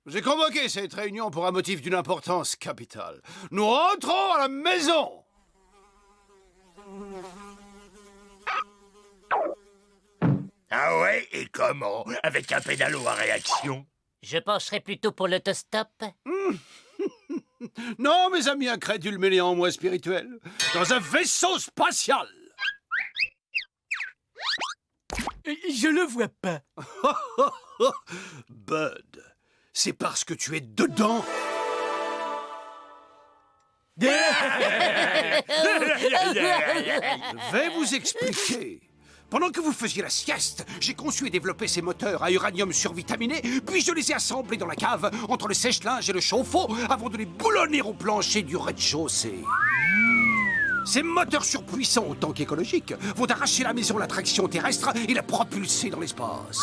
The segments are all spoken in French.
J'ai convoqué cette réunion pour un motif d'une importance capitale. Nous rentrons à la maison. Ah ouais, et comment? Avec un pédalo à réaction? Je pencherais plutôt pour l'autostop. Non, mes amis incrédules mais néanmoins spirituels. Dans un vaisseau spatial. Je le vois pas. Bud, c'est parce que tu es dedans. Je vais vous expliquer. Pendant que vous faisiez la sieste, j'ai conçu et développé ces moteurs à uranium survitaminé, puis je les ai assemblés dans la cave, entre le sèche-linge et le chauffe-eau, avant de les boulonner au plancher du rez-de-chaussée. Ces moteurs surpuissants autant qu'écologiques vont arracher la maison l'attraction terrestre et la propulser dans l'espace.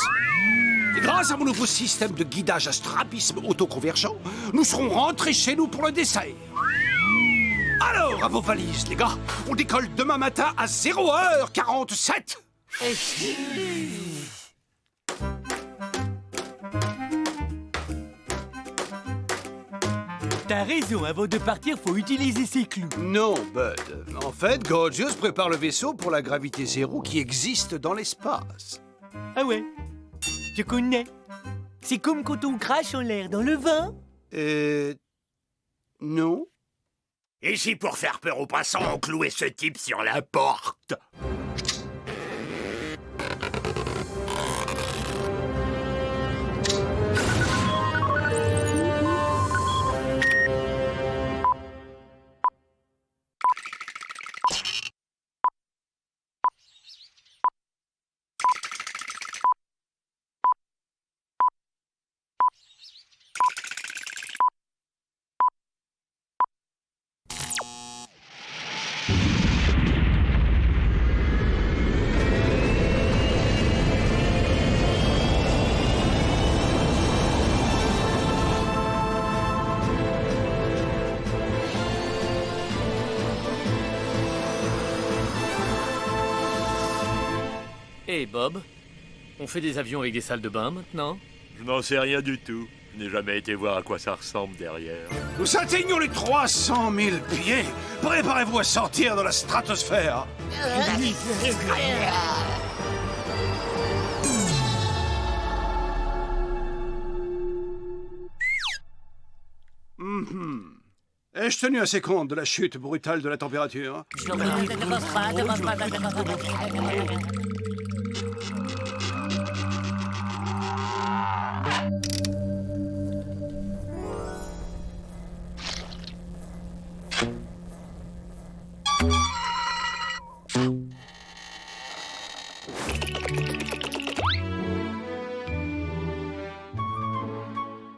Et grâce à mon nouveau système de guidage à strabisme autoconvergent, nous serons rentrés chez nous pour le dessert. Alors, à vos valises, les gars, on décolle demain matin à 0h47. T'as raison, avant de partir, faut utiliser ses clous. Non, Bud. En fait, Gorgeous prépare le vaisseau pour la gravité zéro qui existe dans l'espace. Ah ouais, je connais. C'est comme quand on crache en l'air dans le vin. Non. Et si pour faire peur aux passants, on clouait ce type sur la porte? Hey Bob, on fait des avions avec des salles de bain maintenant? Je n'en sais rien du tout. Je n'ai jamais été voir à quoi ça ressemble derrière. Nous atteignons les 300 000 pieds. Préparez-vous à sortir dans la stratosphère. Ai-je tenu assez compte de la chute brutale de la température?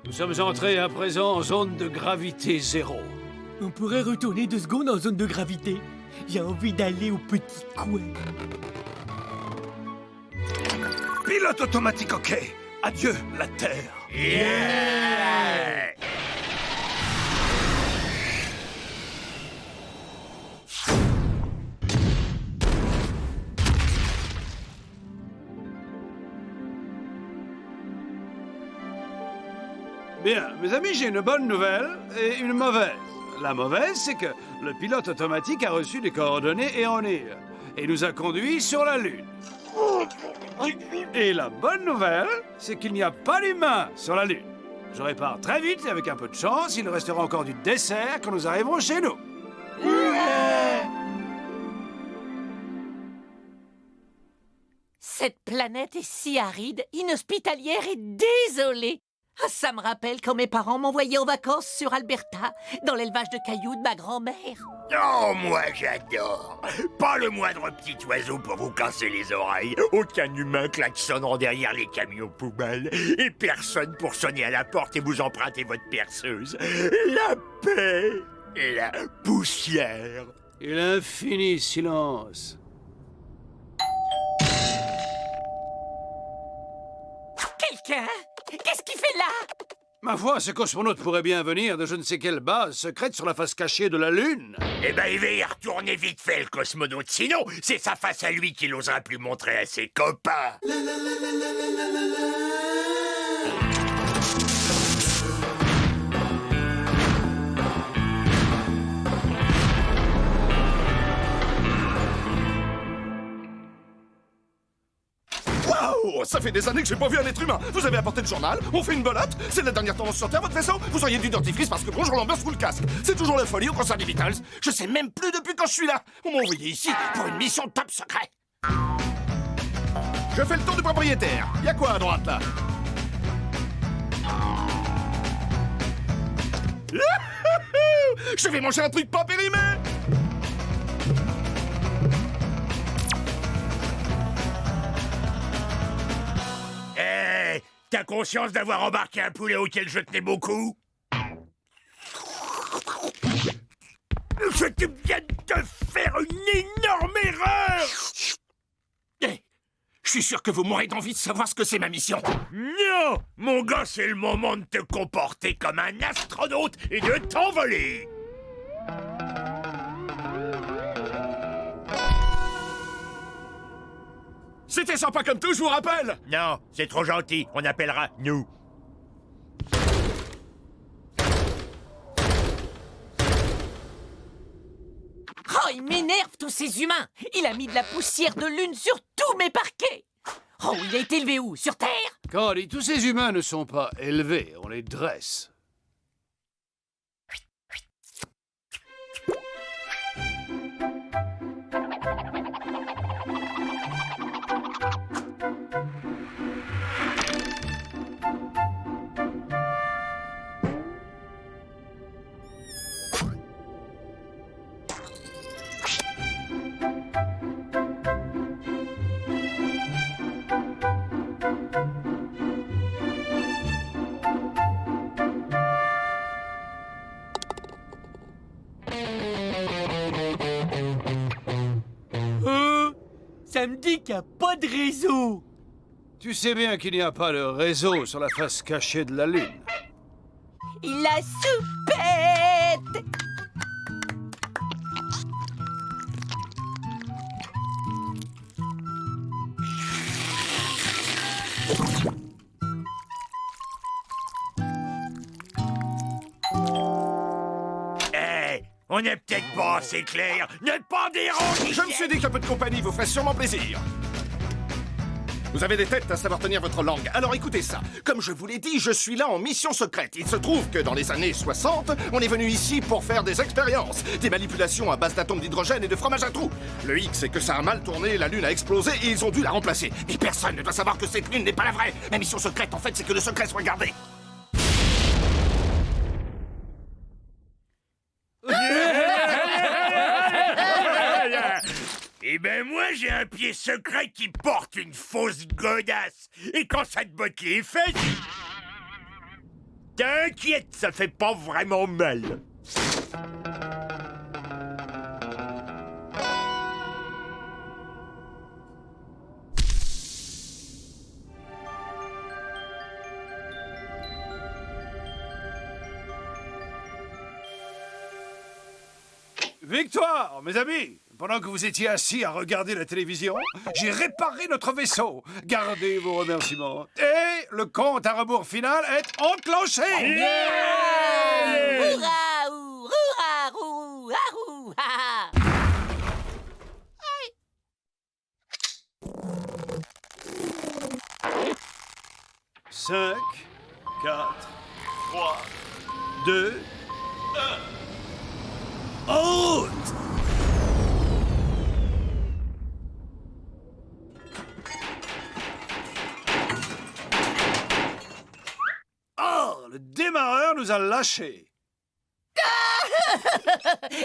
Nous sommes entrés à présent en zone de gravité zéro. On pourrait retourner 2 secondes en zone de gravité. J'ai envie d'aller au petit coin. Pilote automatique OK. Adieu, la Terre. Yeah! Bien, mes amis, j'ai une bonne nouvelle et une mauvaise. La mauvaise, c'est que le pilote automatique a reçu des coordonnées erronées et nous a conduits sur la Lune. Et la bonne nouvelle, c'est qu'il n'y a pas d'humain sur la Lune. Je répare très vite et avec un peu de chance, il restera encore du dessert quand nous arriverons chez nous. Cette planète est si aride, inhospitalière et désolée. Ah, ça me rappelle quand mes parents m'envoyaient en vacances sur Alberta, dans l'élevage de cailloux de ma grand-mère. Oh, moi j'adore. Pas le moindre petit oiseau pour vous casser les oreilles. Aucun humain klaxonnant derrière les camions poubelles. Et personne pour sonner à la porte et vous emprunter votre perceuse. La paix et la poussière. Et l'infini silence. Quelqu'un? Qu'est-ce qu'il fait là? Ma foi, ce cosmonaute pourrait bien venir de je ne sais quelle base secrète sur la face cachée de la Lune. Eh ben, il va y retourner vite fait, le cosmonaute. Sinon, c'est sa face à lui qu'il n'osera plus montrer à ses copains. Waouh! Ça fait des années que j'ai pas vu un être humain. Vous avez apporté le journal, on fait une belote, c'est la dernière tendance sur Terre, votre vaisseau. Vous auriez du dentifrice parce que bonjour l'ambiance sous le casque. C'est toujours la folie au concert des Beatles. Je sais même plus depuis quand je suis là. On m'a envoyé ici pour une mission top secret. Je fais le tour du propriétaire. Y a quoi à droite là? Je vais manger un truc pas périmé. Eh, t'as conscience d'avoir embarqué un poulet auquel je tenais beaucoup? Je te viens de faire une énorme erreur! Eh, je suis sûr que vous mourrez d'envie de savoir ce que c'est ma mission. Non! Mon gars, c'est le moment de te comporter comme un astronaute et de t'envoler! C'était sympa comme tout, je vous rappelle. Non, c'est trop gentil, on appellera nous. Oh, il m'énerve, tous ces humains! Il a mis de la poussière de lune sur tous mes parquets! Oh, il a été élevé où? Sur Terre? Candy, tous ces humains ne sont pas élevés, on les dresse. Ça me dit qu'il n'y a pas de réseau. Tu sais bien qu'il n'y a pas de réseau sur la face cachée de la Lune. Il la soupette! Eh, on n'est peut-être pas assez clair. Ne pas déranger! Je me suis dit qu'un peu de compagnie vous ferait sûrement plaisir. Vous avez des têtes à savoir tenir votre langue. Alors écoutez ça. Comme je vous l'ai dit, je suis là en mission secrète. Il se trouve que dans les années 60, on est venu ici pour faire des expériences. Des manipulations à base d'atomes d'hydrogène et de fromage à trous. Le hic, c'est que ça a mal tourné, la Lune a explosé et ils ont dû la remplacer. Mais personne ne doit savoir que cette Lune n'est pas la vraie. Ma mission secrète, en fait, c'est que le secret soit gardé. Eh ben moi, j'ai un pied secret qui porte une fausse godasse. Et quand ça te botte les fesses... T'inquiète, ça fait pas vraiment mal. Victoire, mes amis! Pendant que vous étiez assis à regarder la télévision, j'ai réparé notre vaisseau. Gardez vos remerciements. Et le compte à rebours final est enclenché! Hourra, ou, hourra, rou, arou, ha, ha. 5, 4, 3, 2, 1. Out! Oh, le démarreur nous a lâchés.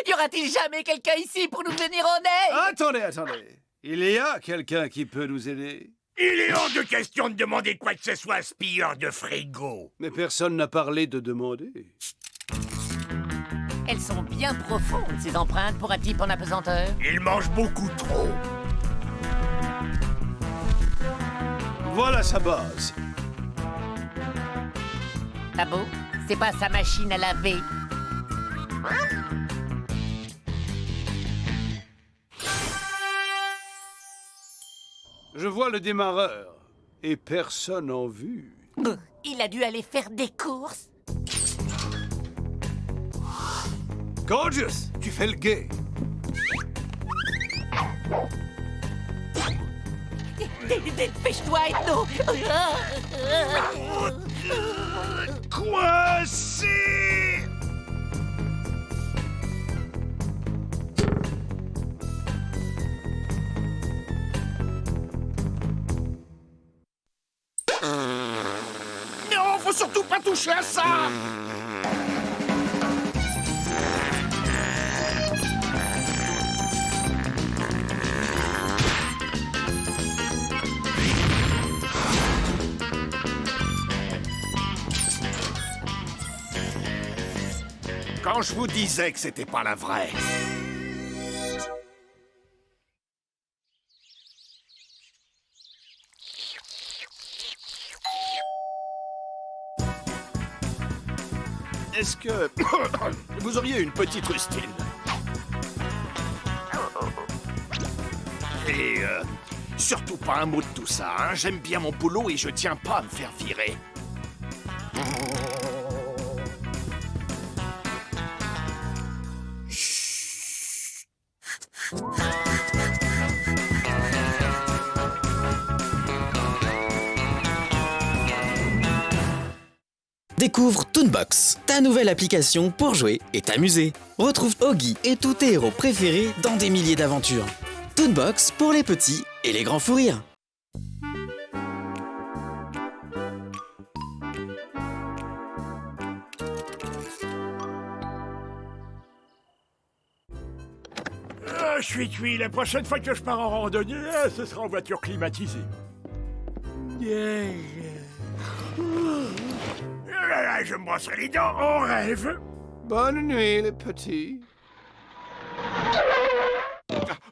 Y aura-t-il jamais quelqu'un ici pour nous venir en aide? Attendez. Il y a quelqu'un qui peut nous aider. Il est hors de question de demander quoi que ce soit à ce pilleur de frigo. Mais personne n'a parlé de demander. Elles sont bien profondes, ces empreintes, pour un type en apesanteur. Il mange beaucoup trop. Voilà sa base. Ah bon? C'est pas sa machine à laver. Je vois le démarreur. Et personne en vue. Il a dû aller faire des courses. Gorgeous, tu fais le guet. Dépêche-toi, Ethno. Coincé! Non, faut surtout pas toucher à ça! Quand je vous disais que c'était pas la vraie. Est-ce que vous auriez une petite rustine? Et surtout pas un mot de tout ça, hein. J'aime bien mon boulot et je tiens pas à me faire virer. Découvre Toonbox, ta nouvelle application pour jouer et t'amuser. Retrouve Oggy et tous tes héros préférés dans des milliers d'aventures. Toonbox pour les petits et les grands fous rires. Ah, je suis cuit. La prochaine fois que je pars en randonnée, ce sera en voiture climatisée. Là, je me brosserai les dents en rêve. Bonne nuit, les petits.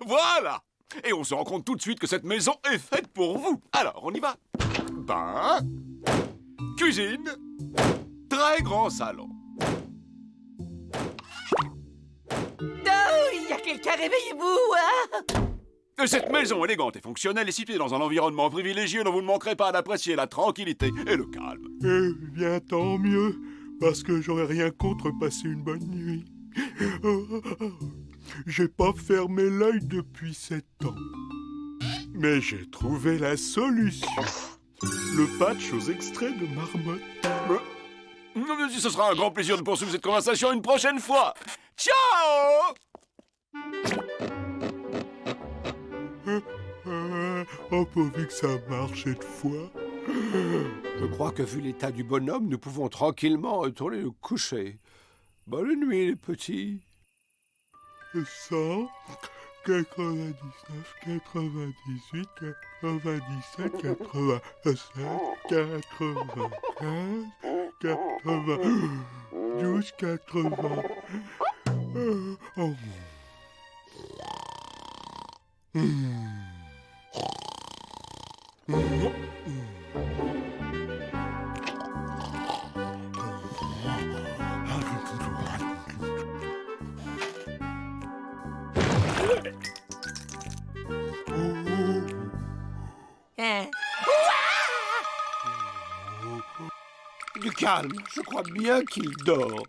Voilà! Et on se rend compte tout de suite que cette maison est faite pour vous. Alors, on y va. Bain, cuisine, très grand salon. Non, il y a quelqu'un, réveillez-vous, hein? Cette maison élégante et fonctionnelle est située dans un environnement privilégié dont vous ne manquerez pas d'apprécier la tranquillité et le calme. Eh bien, tant mieux, parce que j'aurais rien contre passer une bonne nuit. J'ai pas fermé l'œil depuis 7 ans. Mais j'ai trouvé la solution. Le patch aux extraits de marmotte. Ce sera un grand plaisir de poursuivre cette conversation une prochaine fois. Ciao! Oh, pourvu que ça marche cette fois. Je crois que vu l'état du bonhomme, nous pouvons tranquillement retourner nous coucher. Bonne nuit, les petits. 100, 99, 98, 97, 87, 95, 92, 80. Oh. Hein? Du calme, je crois bien qu'il dort.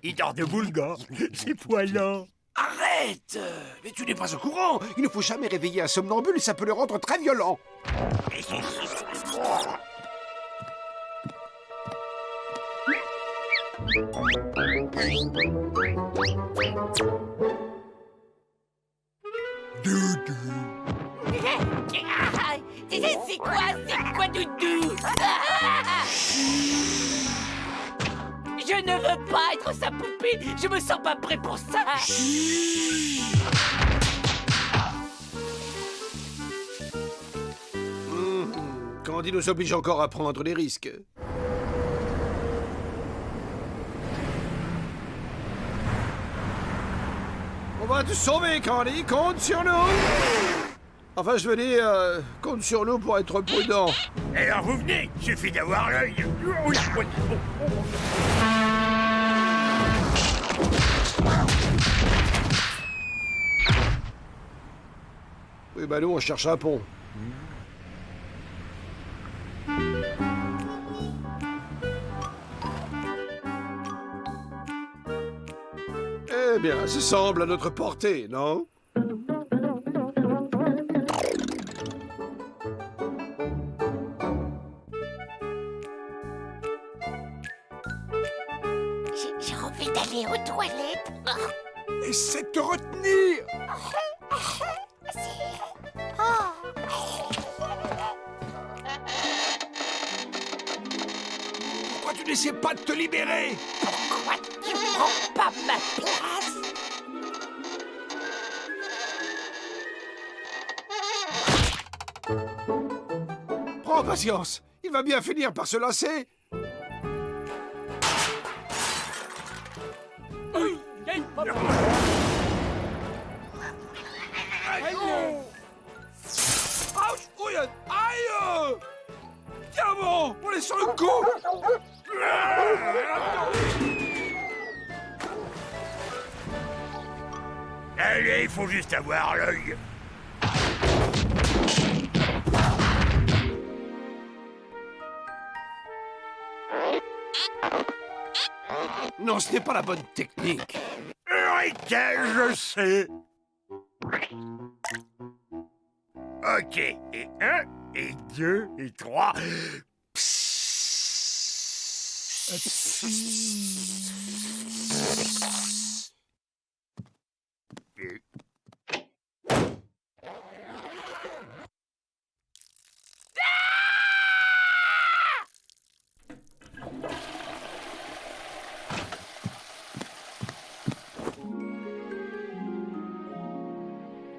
Il dort debout, le gars. C'est poilant. Arrête! Mais tu n'es pas au courant. Il ne faut jamais réveiller un somnambule et ça peut le rendre très violent. C'est quoi, Doudou? Je ne veux pas être sa poupée. Je me sens pas prêt pour ça. Candy nous oblige encore à prendre des risques. On va te sauver, Candy. Compte sur nous. Enfin, je veux dire, compte sur nous pour être prudent. Et alors vous venez, suffit d'avoir l'œil. Oui, bah nous, on cherche un pont. Eh bien, ça semble à notre portée, non? J'ai envie d'aller aux toilettes. Essaie de te retenir! Pourquoi tu n'essaies pas de te libérer? Pourquoi tu prends pas ma place? Prends patience, il va bien finir par se lasser. Ouch! Ouille! Aïe! Tiens bon, on est sur le coup! Allez, il faut juste avoir l'œil. Non, ce n'est pas la bonne technique. Eureka, je sais. Ok, et 1, et 2, et 3.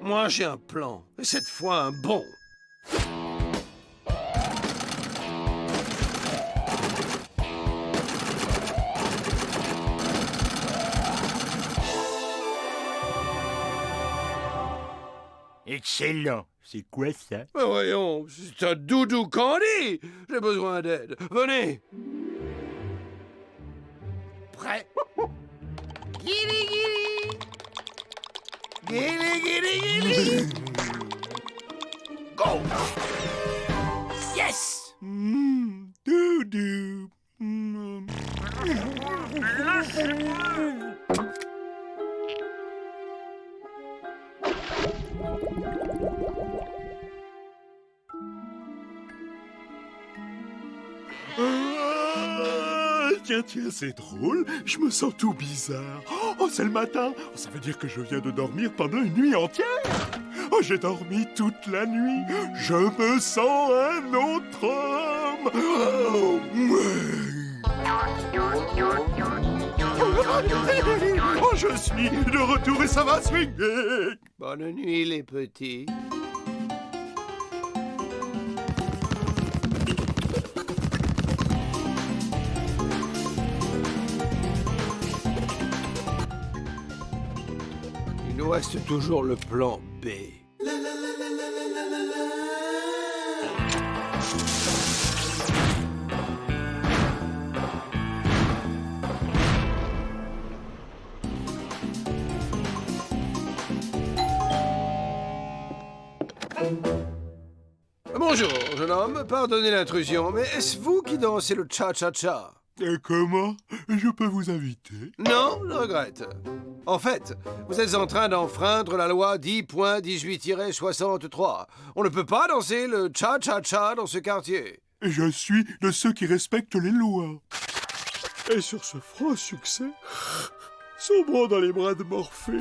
Moi, j'ai un plan, et cette fois un bon. Excellent. C'est quoi ça? Mais voyons, c'est un doudou candy. J'ai besoin d'aide. Venez. Prêt? Guili, guili. Guili, guili, guili. Go. Yes. Doudou. Tiens, c'est drôle. Je me sens tout bizarre. Oh, c'est le matin. Oh, ça veut dire que je viens de dormir pendant une nuit entière. Oh, j'ai dormi toute la nuit. Je me sens un autre homme. Oh, je suis de retour et ça va swinguer. Bonne nuit, les petits. Il nous reste toujours le plan B. Bonjour, jeune homme. Pardonnez l'intrusion, mais est-ce vous qui dansez le cha-cha-cha? Et comment je peux vous inviter? Non, je regrette. En fait, vous êtes en train d'enfreindre la loi 10.18-63. On ne peut pas danser le cha-cha-cha dans ce quartier. Je suis de ceux qui respectent les lois. Et sur ce franc succès, sombrons dans les bras de Morphée.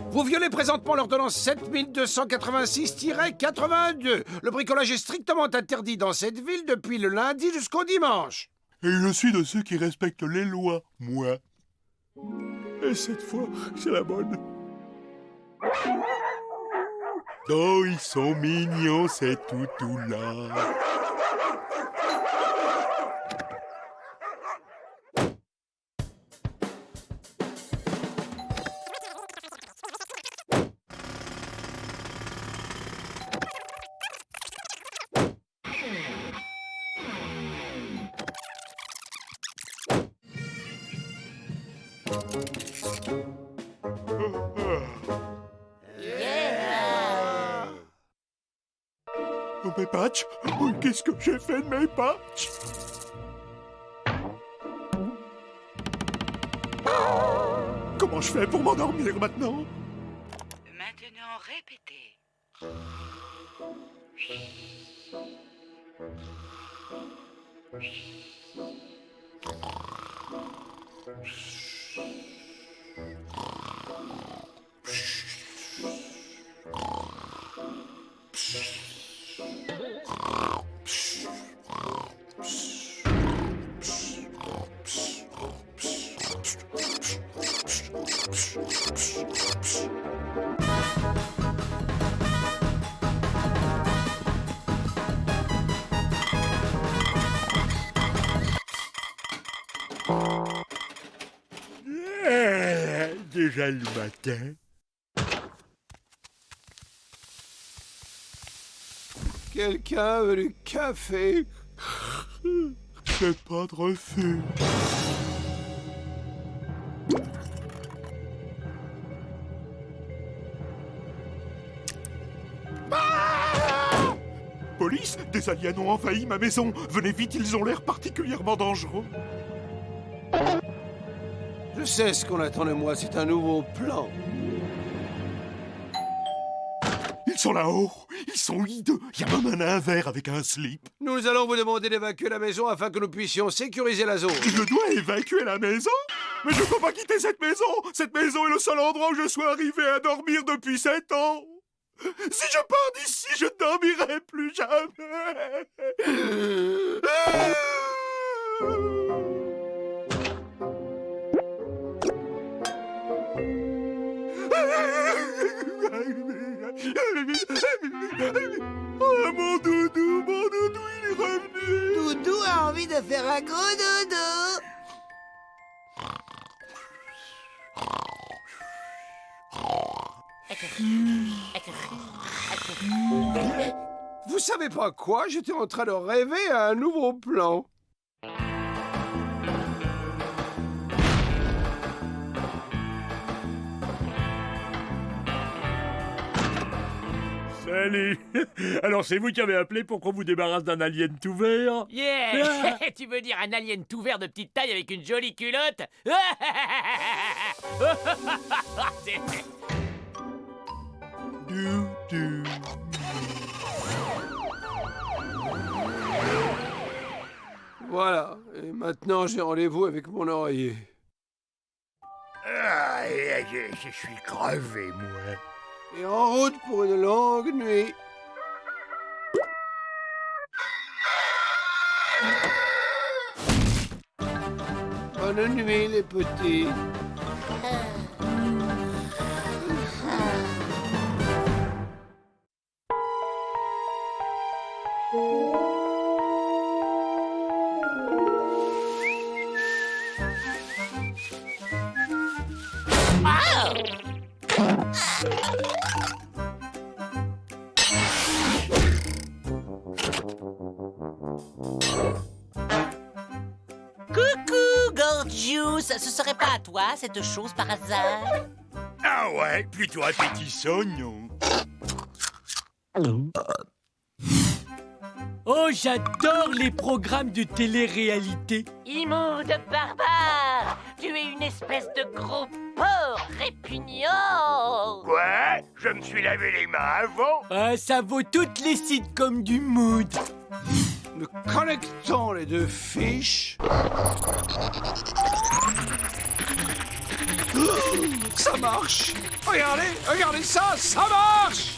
Vous violez présentement l'ordonnance 7286-82. Le bricolage est strictement interdit dans cette ville depuis le lundi jusqu'au dimanche. Et je suis de ceux qui respectent les lois, moi. Et cette fois, c'est la bonne. Oh, ils sont mignons, ces toutous-là. Oh, mes patchs! Oh, qu'est-ce que j'ai fait de mes patchs? Comment je fais pour m'endormir maintenant? Maintenant, répétez. Déjà le matin. Quelqu'un veut du café? J'ai pas de refus. Police, des aliens ont envahi ma maison. Venez vite, ils ont l'air particulièrement dangereux. Je sais ce qu'on attend de moi, c'est un nouveau plan. Ils sont là-haut. Ils sont hideux. Il y a même un nain vert avec un slip. Nous allons vous demander d'évacuer la maison afin que nous puissions sécuriser la zone. Je dois évacuer la maison? Mais je ne peux pas quitter cette maison. Cette maison est le seul endroit où je suis arrivé à dormir depuis 7 ans. Si je pars d'ici, je ne dormirai plus jamais. Oh, mon doudou, il est revenu. Doudou a envie de faire un gros dodo. Vous savez pas quoi? J'étais en train de rêver à un nouveau plan. Salut. Alors c'est vous qui avez appelé pour qu'on vous débarrasse d'un alien tout vert? Yeah. Tu veux dire un alien tout vert de petite taille avec une jolie culotte? Doudou. Voilà, et maintenant j'ai rendez-vous avec mon oreiller. Ah, je suis crevé, moi. Et en route pour une longue nuit. Bonne nuit, les petits. Coucou, Gorgeous. Ce serait pas à toi, cette chose, par hasard? Ah ouais, plutôt appétissant, non? Oh, j'adore les programmes de télé-réalité. Immonde barbare! Tu es une espèce de gros porc répugnant! Quoi? Je me suis lavé les mains avant? Ah, ça vaut toutes les sitcoms du mood. Nous connectons les deux fiches. Ça marche! Regardez, regardez ça, ça marche!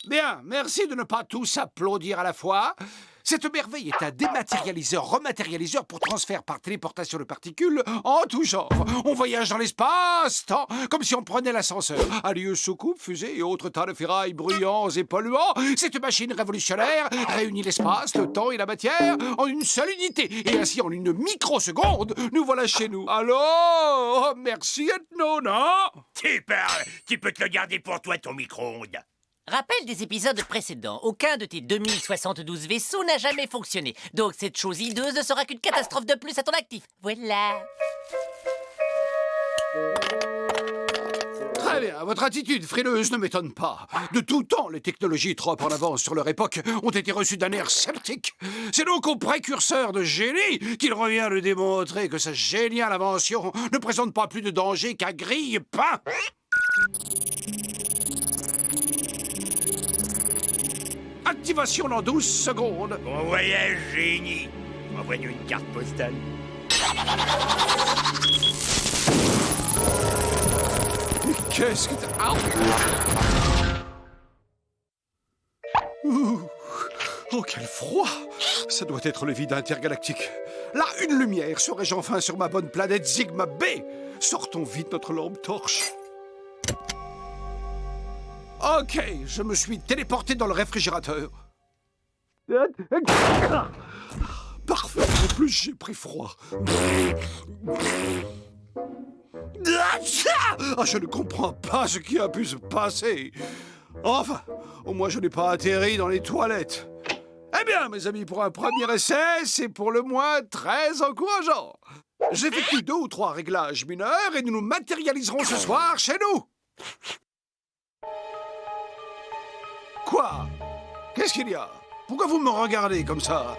Bien, merci de ne pas tous applaudir à la fois. Cette merveille est un dématérialiseur-rematérialiseur pour transfert par téléportation de particules en tout genre. On voyage dans l'espace-temps, comme si on prenait l'ascenseur. Adieu soucoupes, fusées et autres tas de ferrailles bruyants et polluants. Cette machine révolutionnaire réunit l'espace, le temps et la matière en une seule unité. Et ainsi, en une microseconde, nous voilà chez nous. Alors, merci Ethno, non? Tu parles. Tu peux te le garder pour toi, ton micro-ondes. Rappel des épisodes précédents. Aucun de tes 2072 vaisseaux n'a jamais fonctionné. Donc cette chose hideuse ne sera qu'une catastrophe de plus à ton actif. Voilà. Très bien, votre attitude frileuse ne m'étonne pas. De tout temps, les technologies trop en avance sur leur époque ont été reçues d'un air sceptique. C'est donc au précurseur de génie qu'il revient de démontrer que sa géniale invention ne présente pas plus de danger qu'un grille-pain. Activation dans 12 secondes. Bon voyage, génie. Envoie-nous une carte postale. Mais qu'est-ce que t'as... Ah. Ouh. Oh, quel froid! Ça doit être le vide intergalactique. Là, une lumière. Serais-je enfin sur ma bonne planète Sigma B? Sortons vite notre lampe torche. Ok, je me suis téléporté dans le réfrigérateur. Parfait, en plus j'ai pris froid. Ah, je ne comprends pas ce qui a pu se passer. Enfin, au moins je n'ai pas atterri dans les toilettes. Eh bien, mes amis, pour un premier essai, c'est pour le moins très encourageant. J'effectue 2 ou 3 réglages mineurs et nous nous matérialiserons ce soir chez nous. Quoi? Qu'est-ce qu'il y a? Pourquoi vous me regardez comme ça?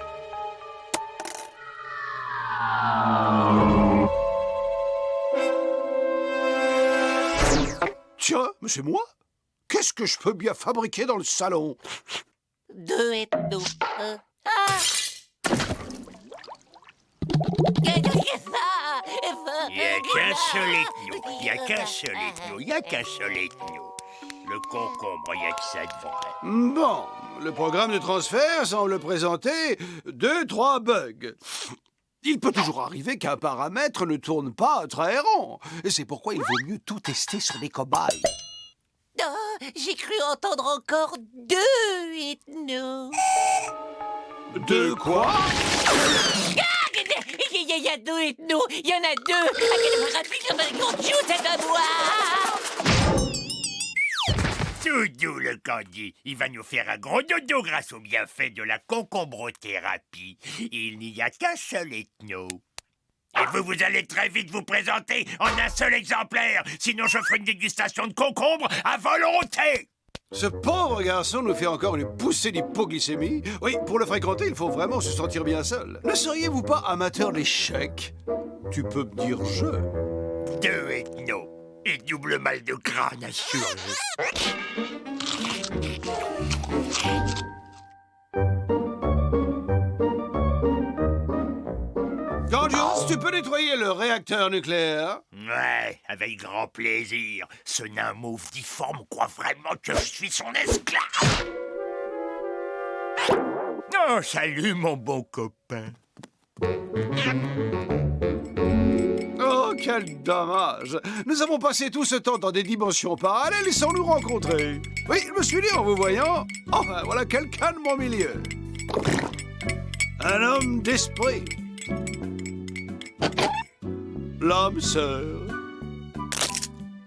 Tiens, mais c'est moi? Qu'est-ce que je peux bien fabriquer dans le salon? 2 ethnos. Il n'y a qu'un seul ethno. Il n'y a qu'un seul ethno. Il n'y a qu'un seul ethno. Le concombre, il n'y a que ça de vrai. Bon, le programme de transfert semble présenter 2-3 bugs. Il peut toujours arriver qu'un paramètre ne tourne pas très rond. Et c'est pourquoi il vaut mieux tout tester sur des cobayes. Oh, j'ai cru entendre encore 2 ethnos. De quoi? Il y a 2 ethnos. Il y en a 2. C'est à moi. Tout doux, le Candy. Il va nous faire un gros dodo grâce au bienfait de la concombrothérapie. Il n'y a qu'un seul ethno. Et vous allez très vite vous présenter en un seul exemplaire. Sinon, je ferai une dégustation de concombre à volonté. Ce pauvre garçon nous fait encore une poussée d'hypoglycémie. Oui, pour le fréquenter, il faut vraiment se sentir bien seul. Ne seriez-vous pas amateur d'échecs? Tu peux me dire je. 2 ethnos. Et double mal de crâne assuré. Gorgios, tu peux nettoyer le réacteur nucléaire? Ouais, avec grand plaisir. Ce nain mauve difforme croit vraiment que je suis son esclave. Oh, salut, mon bon copain. Oh, quel dommage! Nous avons passé tout ce temps dans des dimensions parallèles sans nous rencontrer. Oui, je me suis dit en vous voyant, enfin, voilà quelqu'un de mon milieu. Un homme d'esprit. L'âme sœur.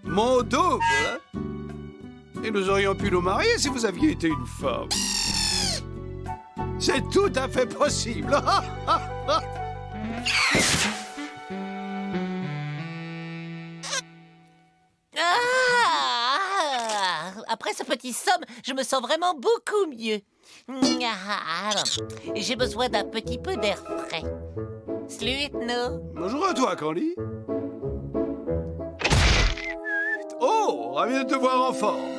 Mon double. Et nous aurions pu nous marier si vous aviez été une femme. C'est tout à fait possible. Après ce petit somme, je me sens vraiment beaucoup mieux. J'ai besoin d'un petit peu d'air frais. Sluitno. Bonjour à toi, Candy. Oh, ravi de te voir en forme.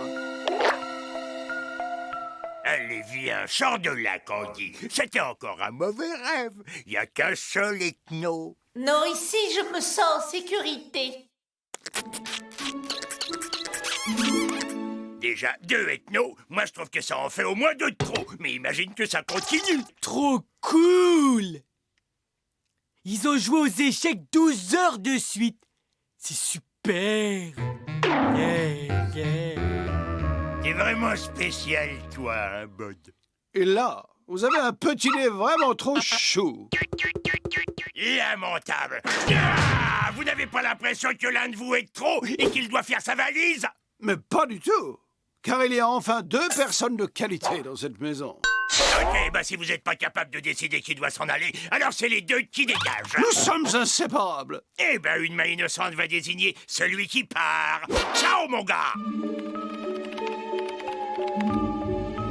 Allez, viens, sors de là, Candy. C'était encore un mauvais rêve. Il n'y a qu'un seul ethno. Non, ici, je me sens en sécurité. Déjà, 2 ethnos, moi je trouve que ça en fait au moins 2 de trop. Mais imagine que ça continue. Trop cool! Ils ont joué aux échecs 12 heures de suite. C'est super! Yeah, yeah. T'es vraiment spécial, toi, hein, Bud? Et là, vous avez un petit nez vraiment trop chou. Lamentable. Ah, vous n'avez pas l'impression que l'un de vous est trop et qu'il doit faire sa valise? Mais pas du tout. car il y a enfin 2 personnes de qualité dans cette maison. Ok, bah si vous n'êtes pas capable de décider qui doit s'en aller, alors c'est les 2 qui dégagent. Nous sommes inséparables. Eh ben, une main innocente va désigner celui qui part. Ciao, mon gars!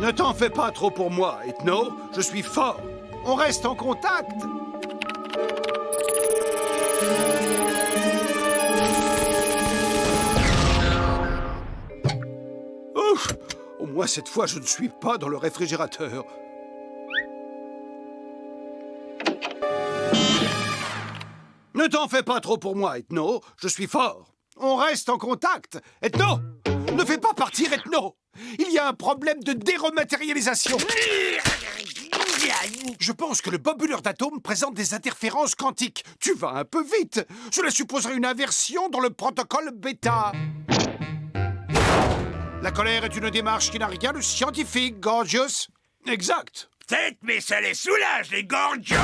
Ne t'en fais pas trop pour moi, Ethno. Je suis fort. On reste en contact. Ouf! Au moins cette fois, je ne suis pas dans le réfrigérateur. Ne t'en fais pas trop pour moi, Ethno. Je suis fort. On reste en contact. Ethno! Ne fais pas partir, Ethno! Il y a un problème de dérematérialisation. Je pense que le bobuleur d'atomes présente des interférences quantiques. Tu vas un peu vite. Cela supposerait une inversion dans le protocole bêta. La colère est une démarche qui n'a rien de scientifique, Gorgios. Exact. Peut-être, mais ça les soulage, les Gorgios.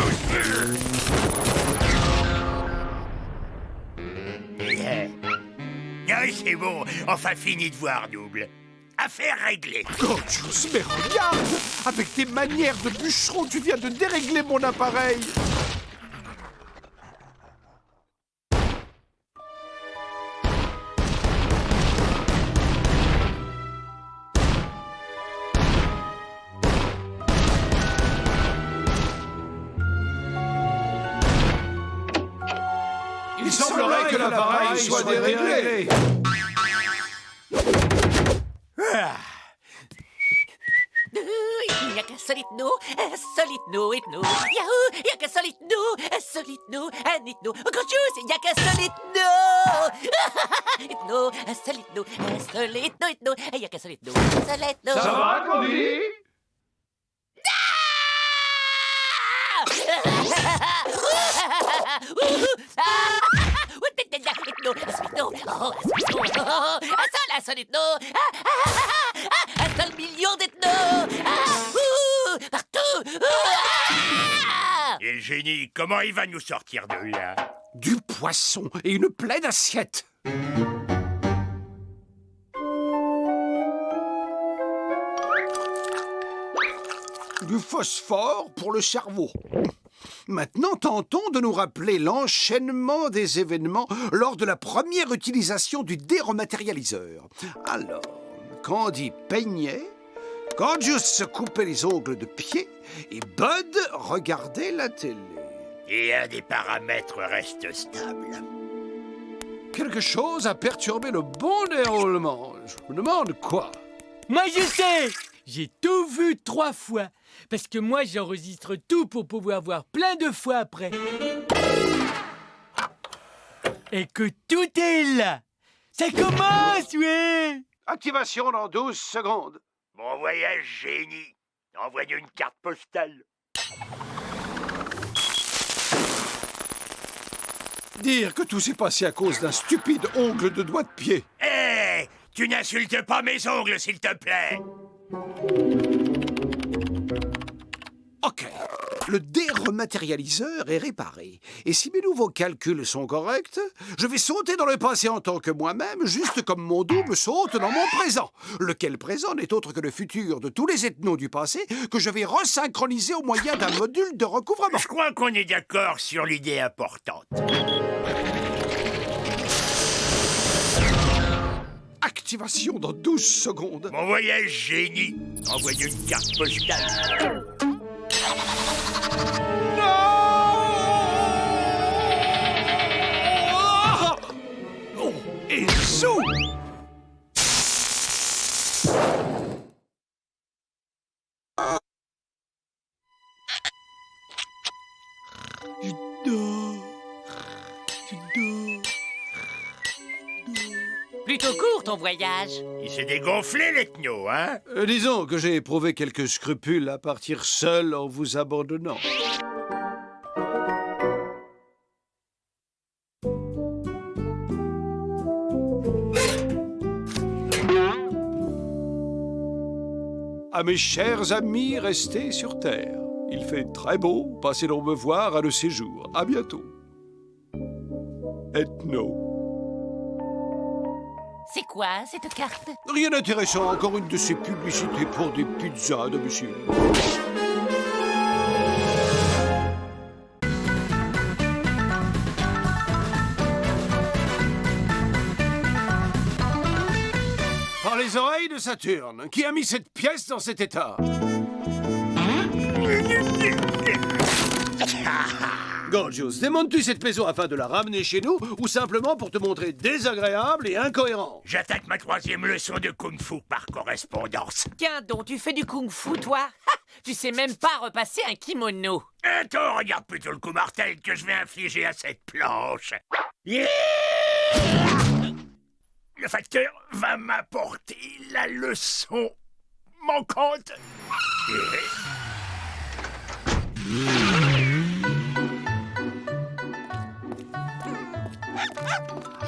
Ah, c'est bon, enfin fini de voir, double. Affaire réglée. Gorgios, mais regarde! Avec tes manières de bûcheron, tu viens de dérégler mon appareil. Il semblerait que l'appareil soit déréglé. Il n'y a qu'un seul Ethno, Ethno. Yahoo! Il n'y a qu'un seul Ethno, un Ethno. Gorgios, il n'y a qu'un seul Ethno! Ethno, un seul Ethno, Ethno. Il n'y a qu'un seul Ethno, Ça va, Cody? Un seul Ethno! Un seul million d'Ethno! Partout! Et le génie, comment il va nous sortir de là? Du poisson et une pleine assiette. Du phosphore pour le cerveau. Maintenant, tentons de nous rappeler l'enchaînement des événements lors de la première utilisation du dérematérialiseur. Alors, Candy peignait, Gorgios se coupait les ongles de pied et Bud regardait la télé. Et un des paramètres reste stable. Quelque chose a perturbé le bon déroulement. Je me demande quoi. Moi, je sais! J'ai tout vu 3 fois. Parce que moi, j'enregistre tout pour pouvoir voir plein de fois après. Et que tout est là. Ça commence, ouais! Activation dans 12 secondes. Bon voyage, génie. Envoie-nous une carte postale. Dire que tout s'est passé à cause d'un stupide ongle de doigt de pied. Hé! Tu n'insultes pas mes ongles, s'il te plaît! Ok, le dérematérialiseur est réparé. Et si mes nouveaux calculs sont corrects, je vais sauter dans le passé en tant que moi-même, juste comme mon double saute dans mon présent. Lequel présent n'est autre que le futur de tous les ethnos du passé que je vais resynchroniser au moyen d'un module de recouvrement. Je crois qu'on est d'accord sur l'idée importante. Activation dans 12 secondes. Mon voyage, génie. Envoie-nous une carte postale. Oh, et zou! Je dors. Plutôt court ton voyage. Il s'est dégonflé, l'ethno, hein? Disons que j'ai éprouvé quelques scrupules à partir seul en vous abandonnant. À mes chers amis restés sur Terre, il fait très beau, passez donc me voir à le séjour. À bientôt. Ethno. C'est quoi cette carte? Rien d'intéressant, encore une de ces publicités pour des pizzas à domicile. Par les oreilles de Saturne, qui a mis cette pièce dans cet état? Gorgios, démontes-tu cette maison afin de la ramener chez nous ou simplement pour te montrer désagréable et incohérent? J'attaque ma 3e leçon de kung-fu par correspondance. Tiens donc, tu fais du kung-fu, toi? Ha! Tu sais même pas repasser un kimono. Attends, regarde plutôt le coup mortel que je vais infliger à cette planche. Yeah! Le facteur va m'apporter la leçon manquante.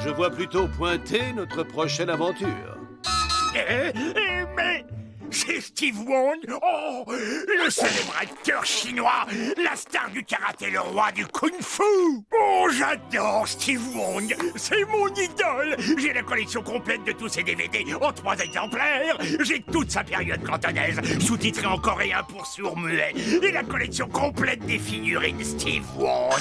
Je vois plutôt pointer notre prochaine aventure. Mais c'est Steve Wong, oh, le célèbre acteur chinois, la star du karaté, le roi du kung-fu. Oh, j'adore Steve Wong, c'est mon idole. J'ai la collection complète de tous ses DVD en 3 exemplaires. J'ai toute sa période cantonaise, sous-titrée en coréen pour sourds-muets. Et la collection complète des figurines Steve Wong.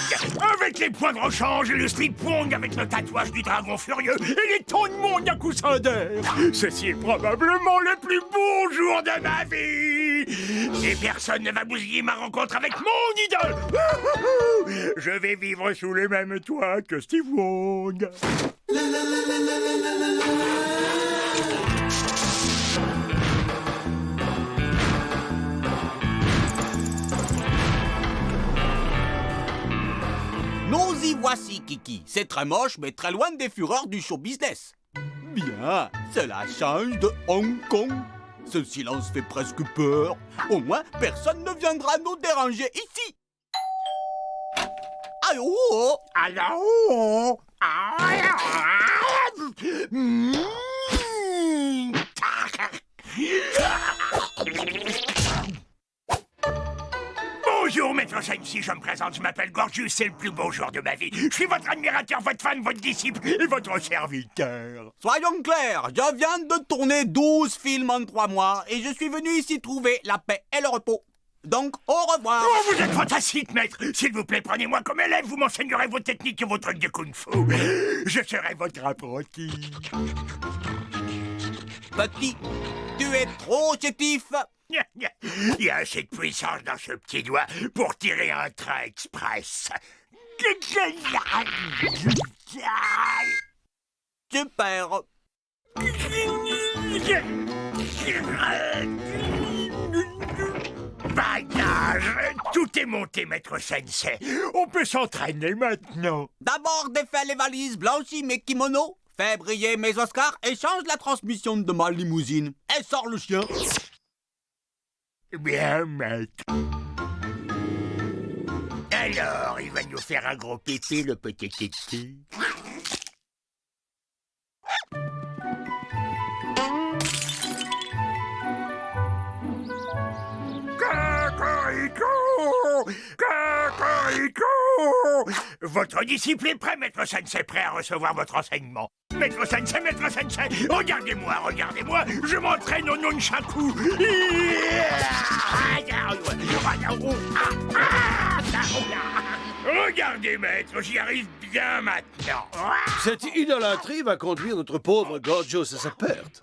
Avec les points de rechange et le slip Wong avec le tatouage du dragon furieux et les tons de mon yakuza d'air. Ceci est probablement le plus beau jour de ma vie. Et personne ne va bousiller ma rencontre avec mon idole. Je vais vivre sous le même toit que Steve Wong. Nous y voici, Kiki. C'est très moche, mais très loin des fureurs du show business. Bien, cela change de Hong Kong. Ce silence fait presque peur. Au moins, personne ne viendra nous déranger ici. Allô? Allô? Bonjour, maître Sensei, je me présente, je m'appelle Gorgius, c'est le plus beau jour de ma vie. Je suis votre admirateur, votre fan, votre disciple et votre serviteur. Soyons clairs, je viens de tourner 12 films en 3 mois et je suis venu ici trouver la paix et le repos. Donc, au revoir. Oh, vous êtes fantastique, maître. S'il vous plaît, prenez-moi comme élève, vous m'enseignerez vos techniques et vos trucs de kung-fu. Je serai votre apprenti. Petit, tu es trop chétif. Il y a assez de puissance dans ce petit doigt pour tirer un train express. Super. Bagage, tout est monté, maître Sensei. On peut s'entraîner maintenant. D'abord, défais les valises, blanchis mes kimonos, fais briller mes Oscars et change la transmission de ma limousine. Et sors le chien. Bien, maître. Alors, il va nous faire un gros pipi, le petit Kiki. Cocorico! Cocorico! Votre disciple est prêt, maître Sensei, prêt à recevoir votre enseignement. Maître Sensei, regardez-moi, regardez-moi, je m'entraîne au nunchaku. Regardez, maître, j'y arrive bien maintenant. Cette idolâtrie va conduire notre pauvre Gorgios à sa perte.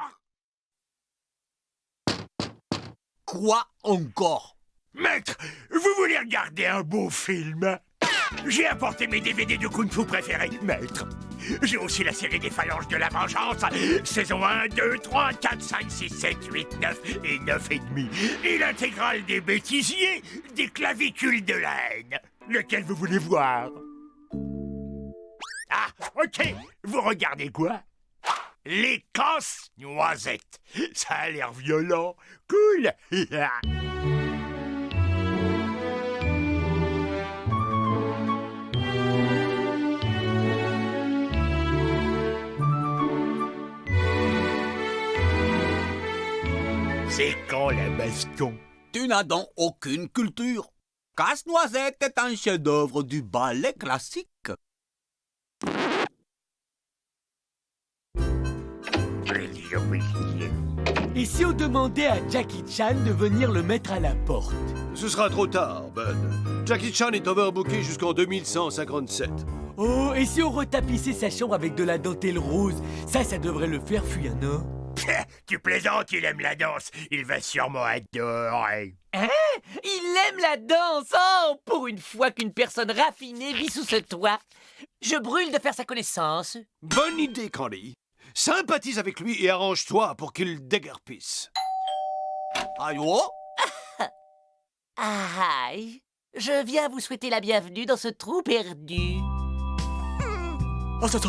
Quoi encore? Maître, vous voulez regarder un beau film? J'ai apporté mes DVD de Kung Fu préférés, maître. J'ai aussi la série des phalanges de la vengeance, saison 1, 2, 3, 4, 5, 6, 7, 8, 9 et 9 et demi. Et l'intégrale des bêtisiers, des clavicules de la haine. Lequel vous voulez voir? Ah, ok. Vous regardez quoi? Les casse-noisettes. Ça a l'air violent. Cool. C'est quand la baston? Tu n'as donc aucune culture. Casse-noisette est un chef-d'œuvre du ballet classique. Et si on demandait à Jackie Chan de venir le mettre à la porte? Ce sera trop tard, Bud. Jackie Chan est overbooké jusqu'en 2157. Oh, et si on retapissait sa chambre avec de la dentelle rose? Ça devrait le faire fuir, non? Tu plaisantes, il aime la danse. Il va sûrement adorer. Hein? Il aime la danse! Oh, pour une fois qu'une personne raffinée vit sous ce toit. Je brûle de faire sa connaissance. Bonne idée, Candy. Sympathise avec lui et arrange-toi pour qu'il déguerpisse. Allô? Aïe! Je viens vous souhaiter la bienvenue dans ce trou perdu. Oh, ça,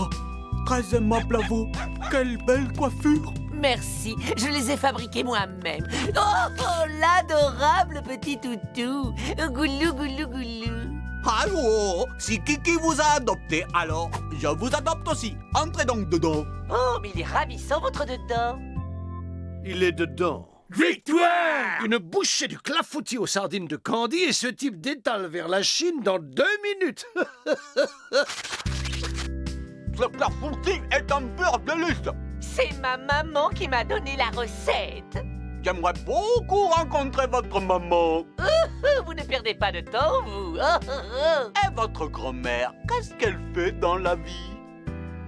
très aimable à vous. Quelle belle coiffure. Merci, je les ai fabriqués moi-même. Oh, l'adorable petit toutou. Goulou, goulou, goulou. Allô? Si Kiki vous a adopté, alors je vous adopte aussi. Entrez donc dedans. Oh, mais il est ravissant, votre dedans. Il est dedans. Victoire! Une bouchée du clafoutis aux sardines de Candy et ce type détale vers la Chine dans 2 minutes. Ce clafoutis est un pur délice. C'est ma maman qui m'a donné la recette. J'aimerais beaucoup rencontrer votre maman. Vous ne perdez pas de temps, vous. Et votre grand-mère, qu'est-ce qu'elle fait dans la vie?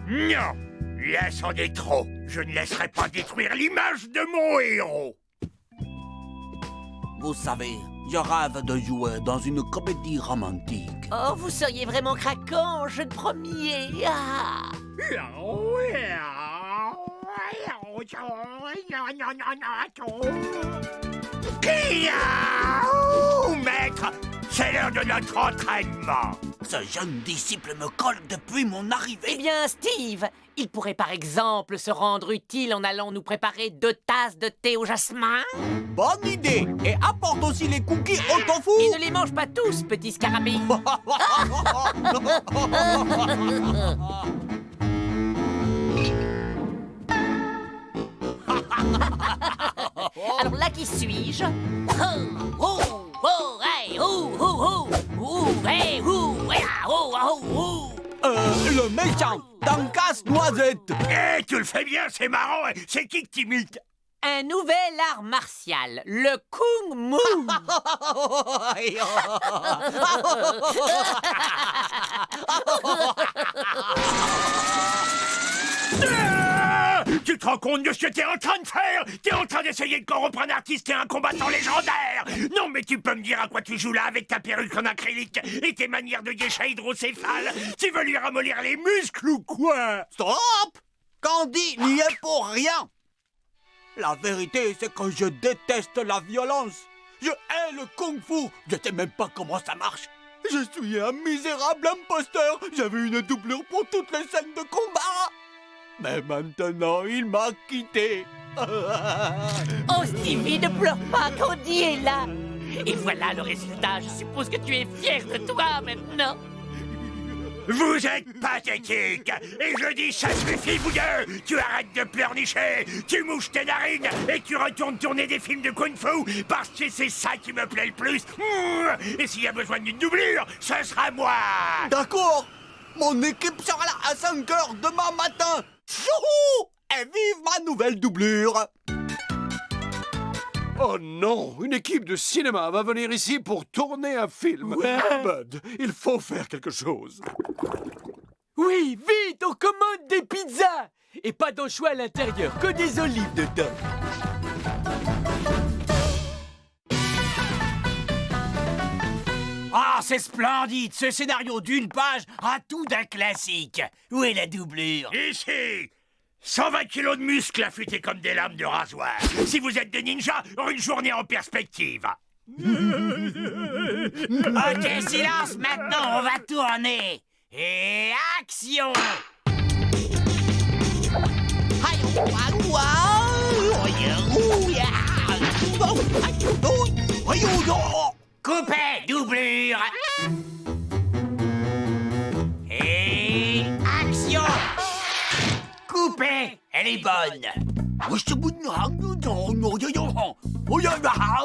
Non, là c'en est trop. Je ne laisserai pas détruire l'image de mon héros. Vous savez, je rêve de jouer dans une comédie romantique. Oh, vous seriez vraiment craquant, je te promets. Ah. Ouh, maître, c'est l'heure de notre entraînement. Ce jeune disciple me colle depuis mon arrivée. Eh bien, Steve, il pourrait par exemple se rendre utile en allant nous préparer 2 tasses de thé au jasmin. Bonne idée. Et apporte aussi les cookies au tofu. Et ne les mange pas tous, petit scarabée. Alors là, qui suis-je? Le méchant dans Casse-Noisette. Eh, tu le fais bien, c'est marrant. C'est qui que t'imites? Un nouvel art martial, le Kung Mu. Tu te rends compte de ce que t'es en train de faire? T'es en train d'essayer de corrompre un artiste et un combattant légendaire. Non, mais tu peux me dire à quoi tu joues là avec ta perruque en acrylique et tes manières de geisha hydrocéphale? Tu veux lui ramollir les muscles ou quoi? Stop! Candy n'y est pour rien. La vérité, c'est que je déteste la violence. Je hais le kung-fu. Je sais même pas comment ça marche. Je suis un misérable imposteur. J'avais une doublure pour toutes les scènes de combat. Mais maintenant, il m'a quitté. Oh, Stevie, ne pleure pas, Candy est là. Et voilà le résultat. Je suppose que tu es fier de toi maintenant. Vous êtes pathétique. Et je dis, ça suffit, vous deux. Tu arrêtes de pleurnicher. Tu mouches tes narines et tu retournes tourner des films de kung-fu parce que c'est ça qui me plaît le plus. Et s'il y a besoin d'une doublure, ce sera moi. D'accord. Mon équipe sera là à 5 heures demain matin. Chouhou! Et vive ma nouvelle doublure! Oh non, une équipe de cinéma va venir ici pour tourner un film. Ouais. Bud, il faut faire quelque chose. Oui, vite, on commande des pizzas. Et pas d'anchois à l'intérieur, que des olives dedans. Ah, c'est splendide, ce scénario d'une page a tout d'un classique. Où est la doublure? Ici. 120 kilos de muscles affûtés comme des lames de rasoir. Si vous êtes des ninjas, une journée en perspective. Ok, silence, maintenant on va tourner. Et action! Coupez, doublure! Et action! Coupez, elle est bonne!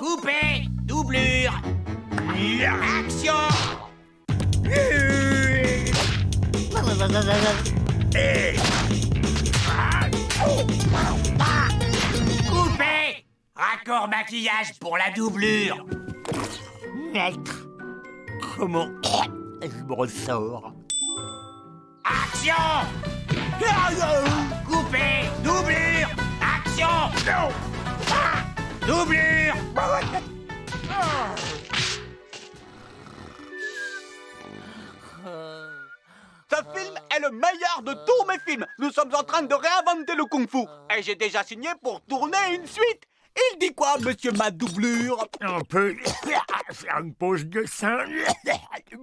Coupez, doublure! Action! Et... Coupé! Raccord maquillage pour la doublure. Maître, comment je me ressors? Action! Coupé! Doublure! Action! Doublure! Ce film est le meilleur de tous mes films. Nous sommes en train de réinventer le kung-fu. Et j'ai déjà signé pour tourner une suite. Il dit quoi, monsieur ma doublure? On peut faire une pause de 5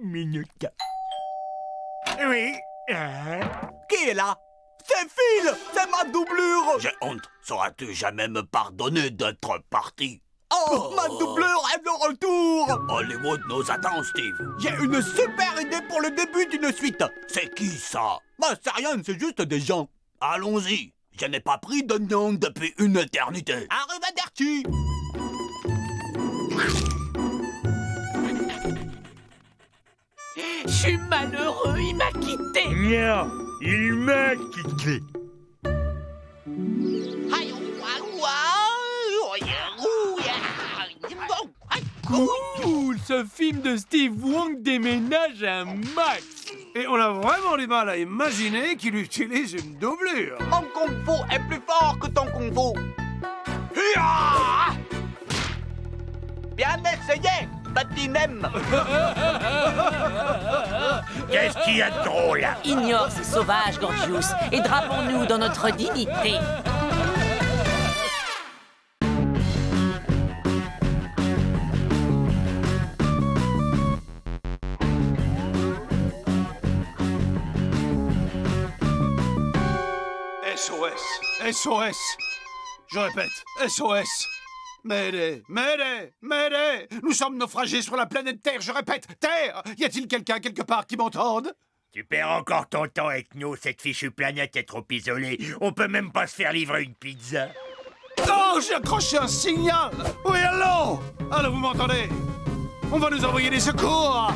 minutes. Oui. Qui est là? C'est Phil! C'est ma doublure! J'ai honte. Sauras-tu jamais me pardonner d'être parti? Oh, ma doublure est de retour! Hollywood nous attend, Steve. J'ai une super idée pour le début d'une suite. C'est qui, ça? Bah, c'est rien, c'est juste des gens. Allons-y. Je n'ai pas pris de nom depuis une éternité. Arrivederci! Je suis malheureux, il m'a quitté. Non, il m'a quitté. Cool, ce film de Steve Wong déménage un max. Et on a vraiment du mal à imaginer qu'il utilise une doublure. Mon kung-fu est plus fort que ton kung-fu. Bien essayé, petit nem. Qu'est-ce qu'il y a de drôle? Ignore ces sauvages, Gorgius, et drapons-nous dans notre dignité. SOS, SOS. Je répète, SOS. M'aidez, m'aidez, m'aidez. Nous sommes naufragés sur la planète Terre, je répète, Terre. Y a-t-il quelqu'un quelque part qui m'entende? Tu perds encore ton temps avec nous, cette fichue planète est trop isolée. On peut même pas se faire livrer une pizza. Oh, j'ai accroché un signal. Oui, allô? Allô, vous m'entendez? On va nous envoyer des secours.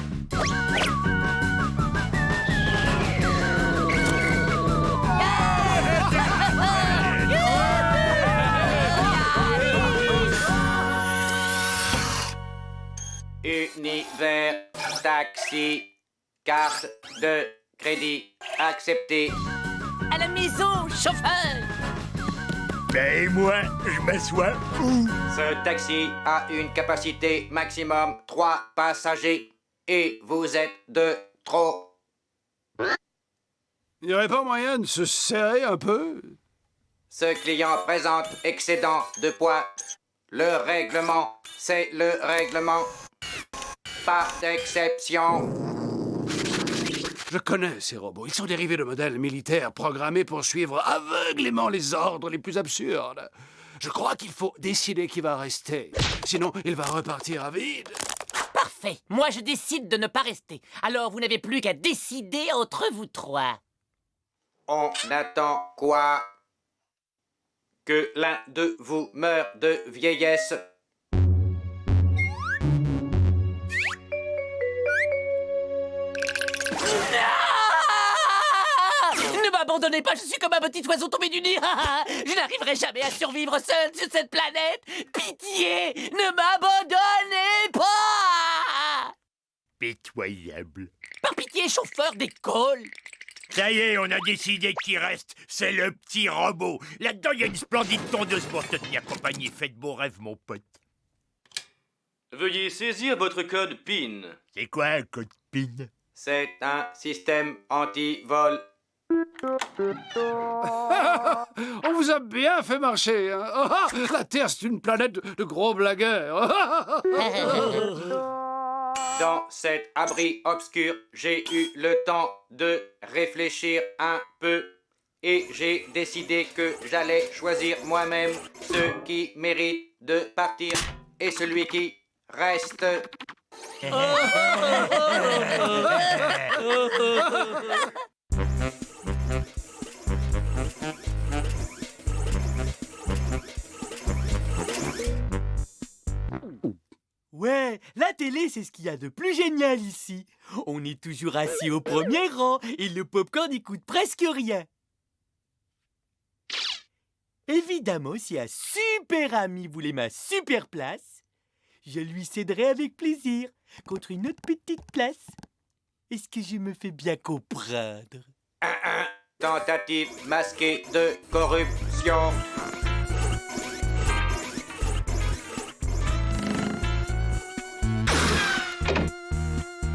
Univers, taxi, carte de crédit acceptée. À la maison, chauffeur. Ben et moi, je m'assois où? Ce taxi a une capacité maximum 3 passagers et vous êtes de trop. Il n'y aurait pas moyen de se serrer un peu? Ce client présente excédent de poids. Le règlement, c'est le règlement. Pas d'exception. Je connais ces robots. Ils sont dérivés de modèles militaires programmés pour suivre aveuglément les ordres les plus absurdes. Je crois qu'il faut décider qui va rester. Sinon, il va repartir à vide. Parfait. Moi, je décide de ne pas rester. Alors, vous n'avez plus qu'à décider entre vous trois. On attend quoi? Que l'un de vous meure de vieillesse. Ne m'abandonnez pas, je suis comme un petit oiseau tombé du nid. Je n'arriverai jamais à survivre seul sur cette planète. Pitié, ne m'abandonnez pas. Pitoyable. Par pitié, chauffeur d'école. Ça y est, on a décidé qui reste. C'est le petit robot. Là-dedans, il y a une splendide tondeuse pour te tenir compagnie. Faites beaux rêves, mon pote. Veuillez saisir votre code PIN. C'est quoi un code PIN? C'est un système anti-vol. On vous a bien fait marcher. Hein? La Terre, c'est une planète de gros blagueurs. Dans cet abri obscur, j'ai eu le temps de réfléchir un peu et j'ai décidé que j'allais choisir moi-même ceux qui méritent de partir et celui qui reste. Ouais, la télé, c'est ce qu'il y a de plus génial ici. On est toujours assis au premier rang et le popcorn n'y coûte presque rien. Évidemment, si un super ami voulait ma super place, je lui céderais avec plaisir contre une autre petite place. Est-ce que je me fais bien comprendre? Tentative masquée de corruption.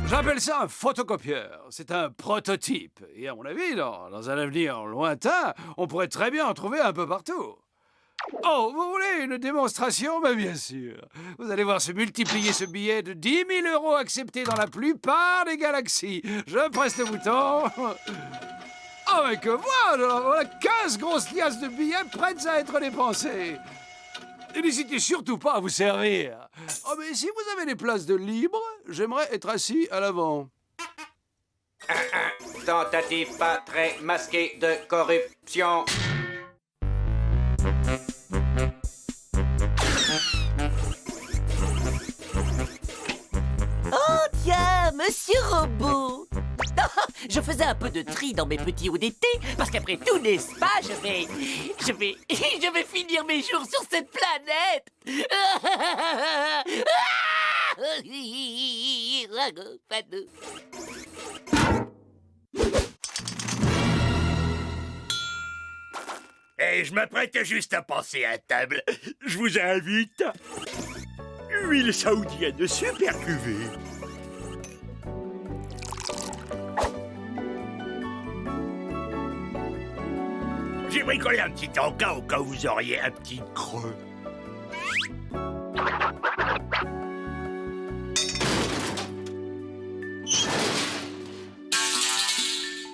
J'appelle ça un photocopieur. C'est un prototype. Et à mon avis, dans un avenir lointain, on pourrait très bien en trouver un peu partout. Oh, vous voulez une démonstration? Ben bien sûr. Vous allez voir se multiplier ce billet de 10 000 € accepté dans la plupart des galaxies. Je presse le bouton. Oh, mais que voilà 15 grosses liasses de billets prêtes à être dépensées. Et n'hésitez surtout pas à vous servir. Oh, mais si vous avez des places de libre, j'aimerais être assis à l'avant. Tentative pas très masquée de corruption. Oh, tiens, Monsieur Robot. Je faisais un peu de tri dans mes petits hauts d'été, parce qu'après tout, n'est-ce pas, je vais finir mes jours sur cette planète. Et je m'apprête juste à passer à table. Je vous invite. Huile saoudienne de super cuvée. J'ai bricolé un petit encas au cas où vous auriez un petit creux.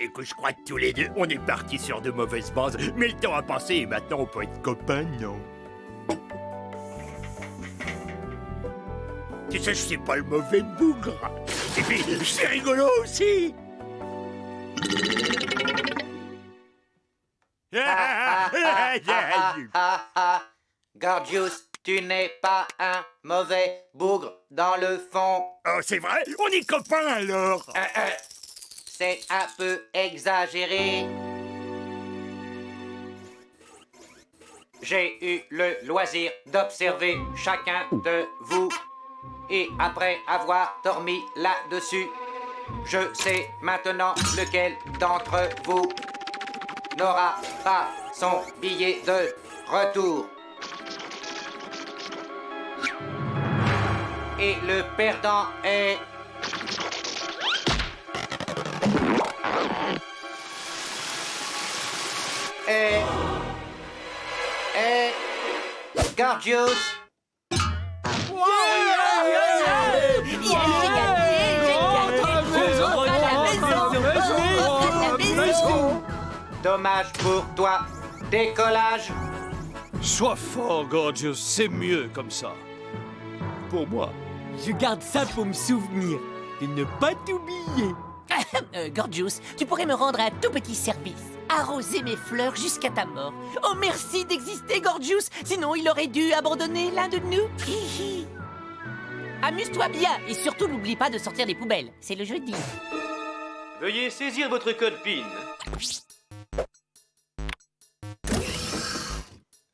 Et que je crois que tous les deux, on est partis sur de mauvaises bases. Mais le temps a passé et maintenant on peut être copains, non? Tu sais, je suis pas le mauvais bougre. Et puis, c'est rigolo aussi. Gorgius, tu n'es pas un mauvais bougre dans le fond. Oh, c'est vrai? On est copains alors. C'est un peu exagéré. J'ai eu le loisir d'observer chacun de vous. Et après avoir dormi là-dessus, je sais maintenant lequel d'entre vous n'aura pas son billet de retour. Et le perdant est... Gorgius. Dommage pour toi. Décollage. Sois fort, Gorgius. C'est mieux comme ça. Pour moi. Je garde ça pour me souvenir et ne pas t'oublier. Gorgius, tu pourrais me rendre un tout petit service. Arroser mes fleurs jusqu'à ta mort. Oh, merci d'exister, Gorgius. Sinon, il aurait dû abandonner l'un de nous. Amuse-toi bien et surtout n'oublie pas de sortir les poubelles. C'est le jeudi. Veuillez saisir votre code PIN.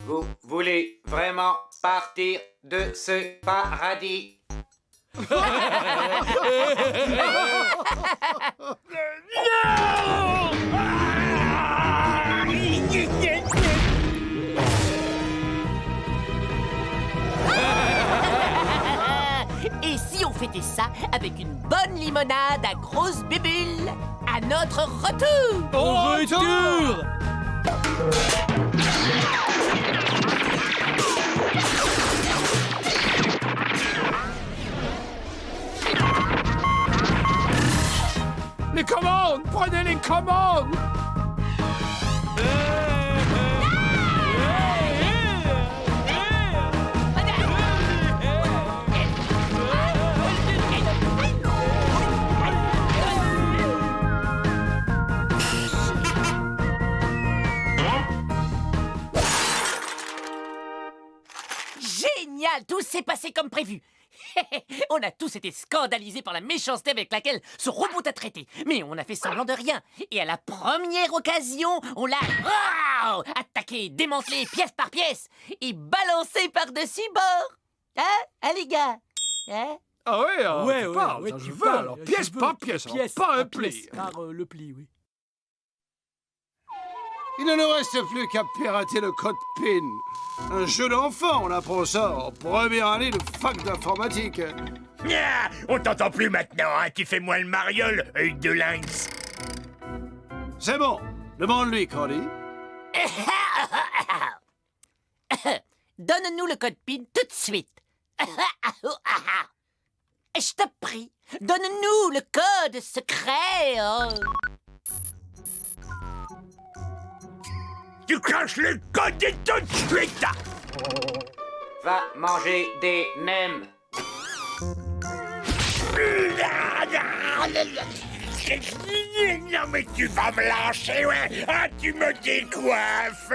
Vous voulez vraiment partir de ce paradis? Et si on fêtait ça avec une bonne limonade à grosse bébule à notre retour? Au retour! Les commandes! Prenez les commandes! Génial! Tout s'est passé comme prévu. On a tous été scandalisés par la méchanceté avec laquelle ce robot t'a traité. Mais on a fait semblant de rien. Et à la première occasion, on l'a attaqué, démantelé pièce par pièce et balancé par-dessus bord. Hein, les gars? Hein? Ah ouais, Ouais, tu ouais, parles, ouais, ça, tu je veux, parles, alors je pièce veux. par pièce, alors, Pièce pas un par pli. pièce par le pli, oui. Il ne nous reste plus qu'à pirater le code PIN. Un jeu d'enfant, on apprend ça en première année de fac d'informatique. Ah, on t'entend plus maintenant, hein. Tu fais moins le mariole, œil de lynx. C'est bon, demande-lui, Candy. Donne-nous le code PIN tout de suite. Je te prie, donne-nous le code secret. Tu craches le code tout de suite. Va manger des nems. Non mais tu vas me lâcher, ouais. Ah, tu me décoiffes.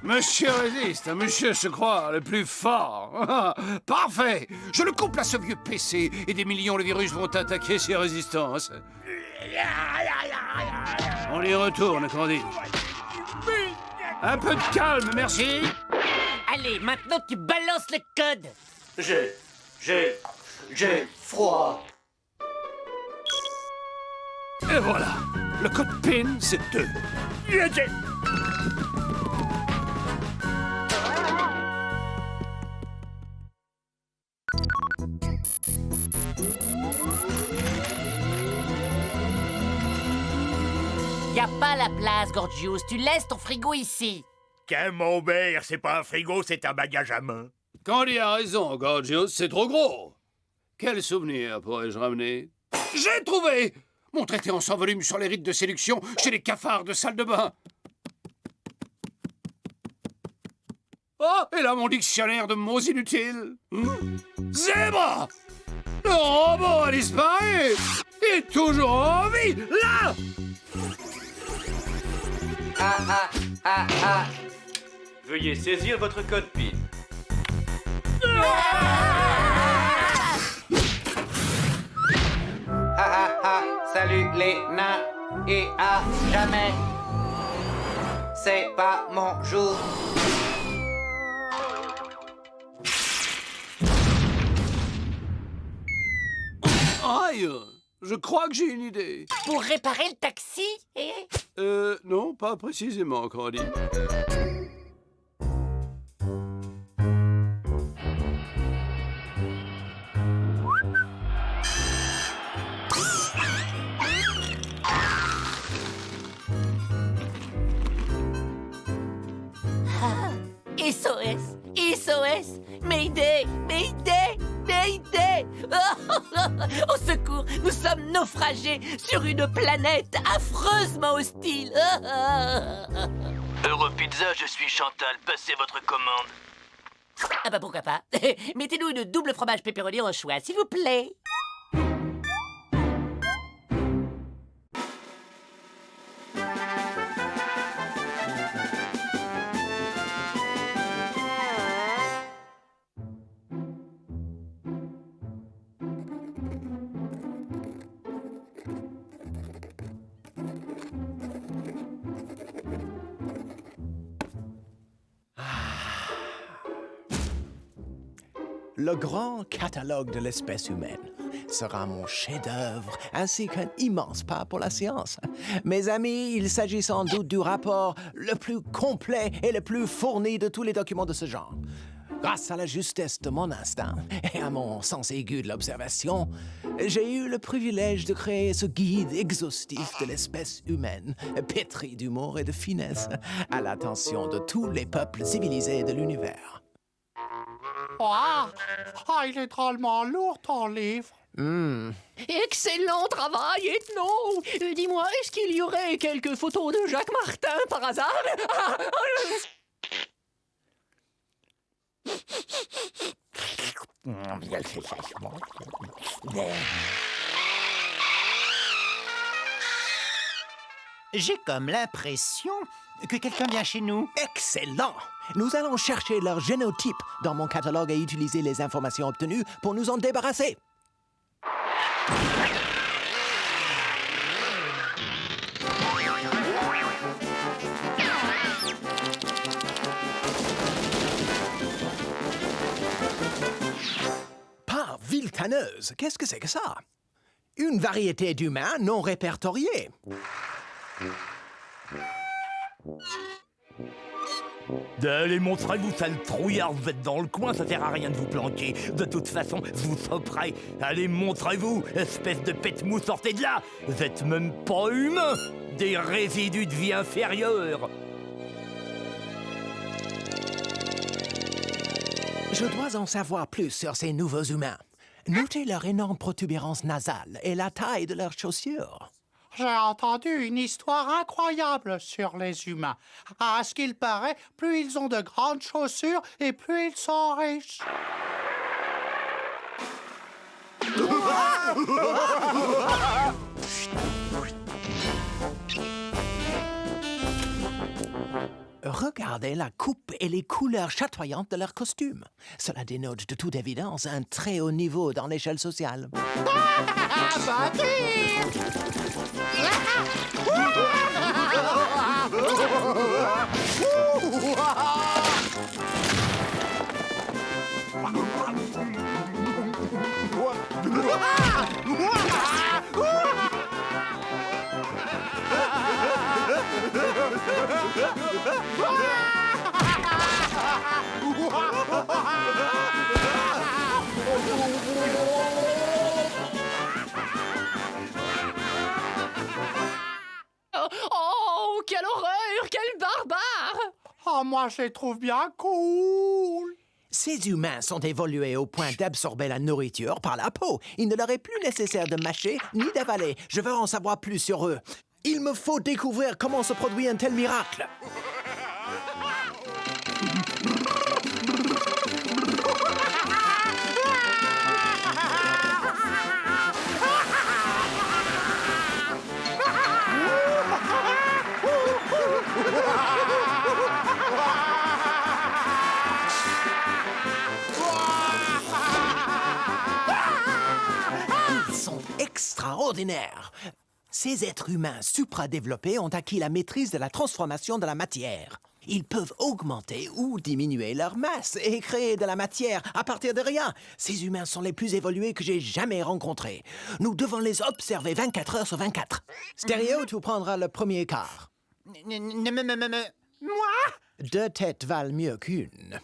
Monsieur résiste, monsieur se croit le plus fort. Parfait. Je le couple à ce vieux PC et des millions de virus vont attaquer ses résistances. On y retourne, Candy. Un peu de calme, merci. Allez, maintenant tu balances le code. J'ai froid. Et voilà. Le code PIN, c'est 2. Y a pas la place, Gorgius. Tu laisses ton frigo ici. Camembert, c'est pas un frigo, c'est un bagage à main. Candy a raison, Gorgius, c'est trop gros. Quel souvenir pourrais-je ramener? J'ai trouvé! Mon traité en 100 volumes sur les rites de séduction chez les cafards de salle de bain. Oh, et là mon dictionnaire de mots inutiles. Zèbre! Le robot a disparu! Il est toujours en vie, là! Veuillez saisir votre code PIN. Salut les nains et à jamais. C'est pas mon jour. Aïe! Je crois que j'ai une idée. Pour réparer le taxi? Non, pas précisément, Candy. SOS! SOS! Mayday! Mayday! Mayday! Au secours! Nous sommes naufragés sur une planète affreusement hostile! Europizza, je suis Chantal. Passez votre commande. Ah bah pourquoi pas? Mettez-nous une double fromage pepperoni au choix, s'il vous plaît! Le grand catalogue de l'espèce humaine sera mon chef-d'œuvre, ainsi qu'un immense pas pour la science. Mes amis, il s'agit sans doute du rapport le plus complet et le plus fourni de tous les documents de ce genre. Grâce à la justesse de mon instinct et à mon sens aigu de l'observation, j'ai eu le privilège de créer ce guide exhaustif de l'espèce humaine, pétri d'humour et de finesse, à l'attention de tous les peuples civilisés de l'univers. Il est drôlement lourd, ton livre. Excellent travail, Ethno. Dis-moi, est-ce qu'il y aurait quelques photos de Jacques Martin par hasard? J'ai comme l'impression que quelqu'un vient chez nous. Excellent! Nous allons chercher leur génotype dans mon catalogue et utiliser les informations obtenues pour nous en débarrasser. Par Viltaneuse, qu'est-ce que c'est que ça? Une variété d'humains non répertoriés. Allez, montrez-vous, sale trouillard, vous êtes dans le coin, ça sert à rien de vous planquer. De toute façon, vous sauterez. Allez, montrez-vous, espèce de pète-mou, sortez de là. Vous êtes même pas humain. Des résidus de vie inférieure. Je dois en savoir plus sur ces nouveaux humains. Notez leur énorme protubérance nasale et la taille de leurs chaussures. J'ai entendu une histoire incroyable sur les humains. À ce qu'il paraît, plus ils ont de grandes chaussures et plus ils sont riches. Regardez la coupe et les couleurs chatoyantes de leurs costumes. Cela dénote de toute évidence un très haut niveau dans l'échelle sociale. Oh, quelle horreur! Quel barbare! Oh, moi, je les trouve bien cool. Ces humains sont évolués au point d'absorber la nourriture par la peau. Il ne leur est plus nécessaire de mâcher ni d'avaler. Je veux en savoir plus sur eux. Il me faut découvrir comment se produit un tel miracle. Ils sont extraordinaires. Ces êtres humains supradéveloppés ont acquis la maîtrise de la transformation de la matière. Ils peuvent augmenter ou diminuer leur masse et créer de la matière à partir de rien. Ces humains sont les plus évolués que j'ai jamais rencontrés. Nous devons les observer 24 heures sur 24. Stéréo, tu prendras le premier quart. Moi? 2 têtes valent mieux qu'une.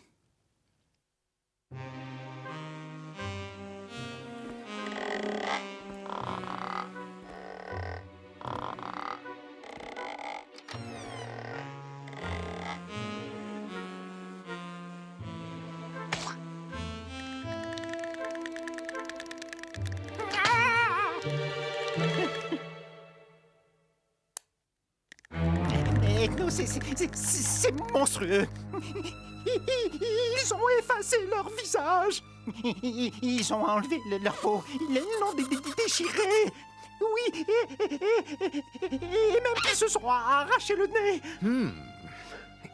Ethno, c'est monstrueux. Ils ont effacé leur visage. Ils ont enlevé leur peau. Ils l'ont déchiré. Oui, et même qu'ils se sont arraché le nez.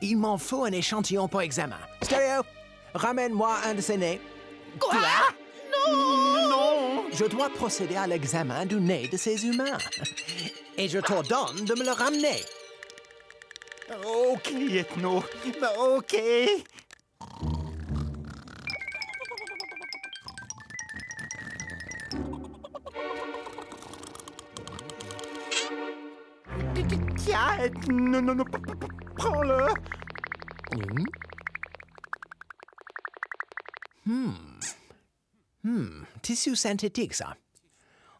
Il m'en faut un échantillon pour examen. Stéréo, ramène-moi un de ces nez. Quoi? Non! Je dois procéder à l'examen du nez de ces humains. Et je t'ordonne de me le ramener. Ok, Ethno. Ok. Tiens, Ethno, prends-le. Tissu synthétique, ça.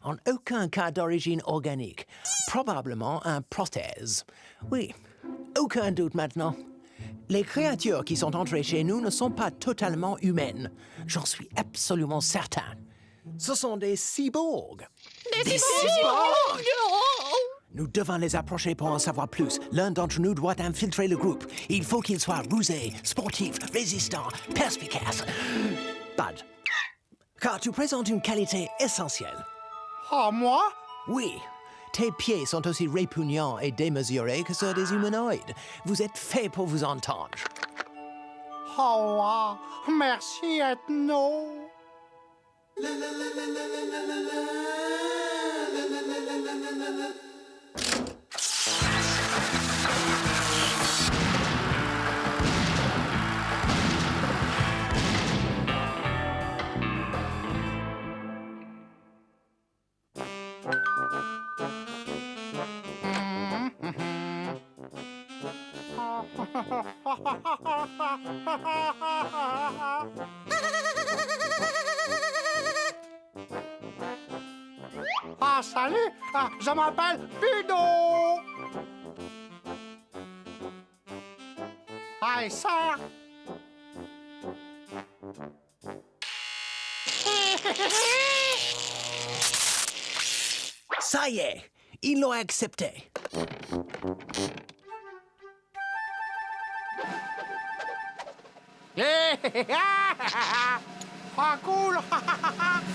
En aucun cas d'origine organique. Probablement un prothèse. Oui, aucun doute maintenant. Les créatures qui sont entrées chez nous ne sont pas totalement humaines. J'en suis absolument certain. Ce sont des cyborgs. Des cyborgs! Nous devons les approcher pour en savoir plus. L'un d'entre nous doit infiltrer le groupe. Il faut qu'il soit rusé, sportif, résistant, perspicace. Bud, car tu présentes une qualité essentielle. Oh, moi? Oui. Tes pieds sont aussi répugnants et démesurés que ceux des humanoïdes. Vous êtes fait pour vous entendre. Oh, ah, merci, Ethno. Ah, salut! Ah, je m'appelle Pino! Hey, sœur! Ça y est, ils l'ont accepté. Ah, cool!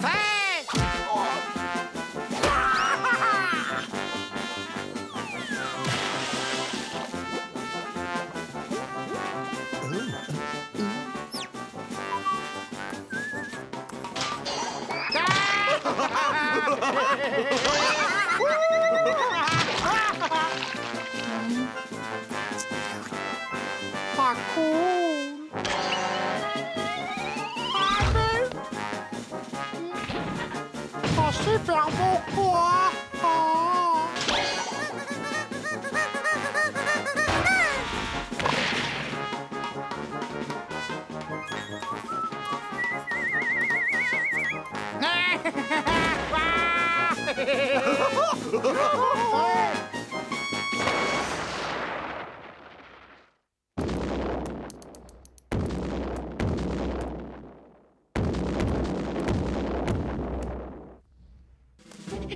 Fais! Ah, cool! Oh, super beau quoi! Oh.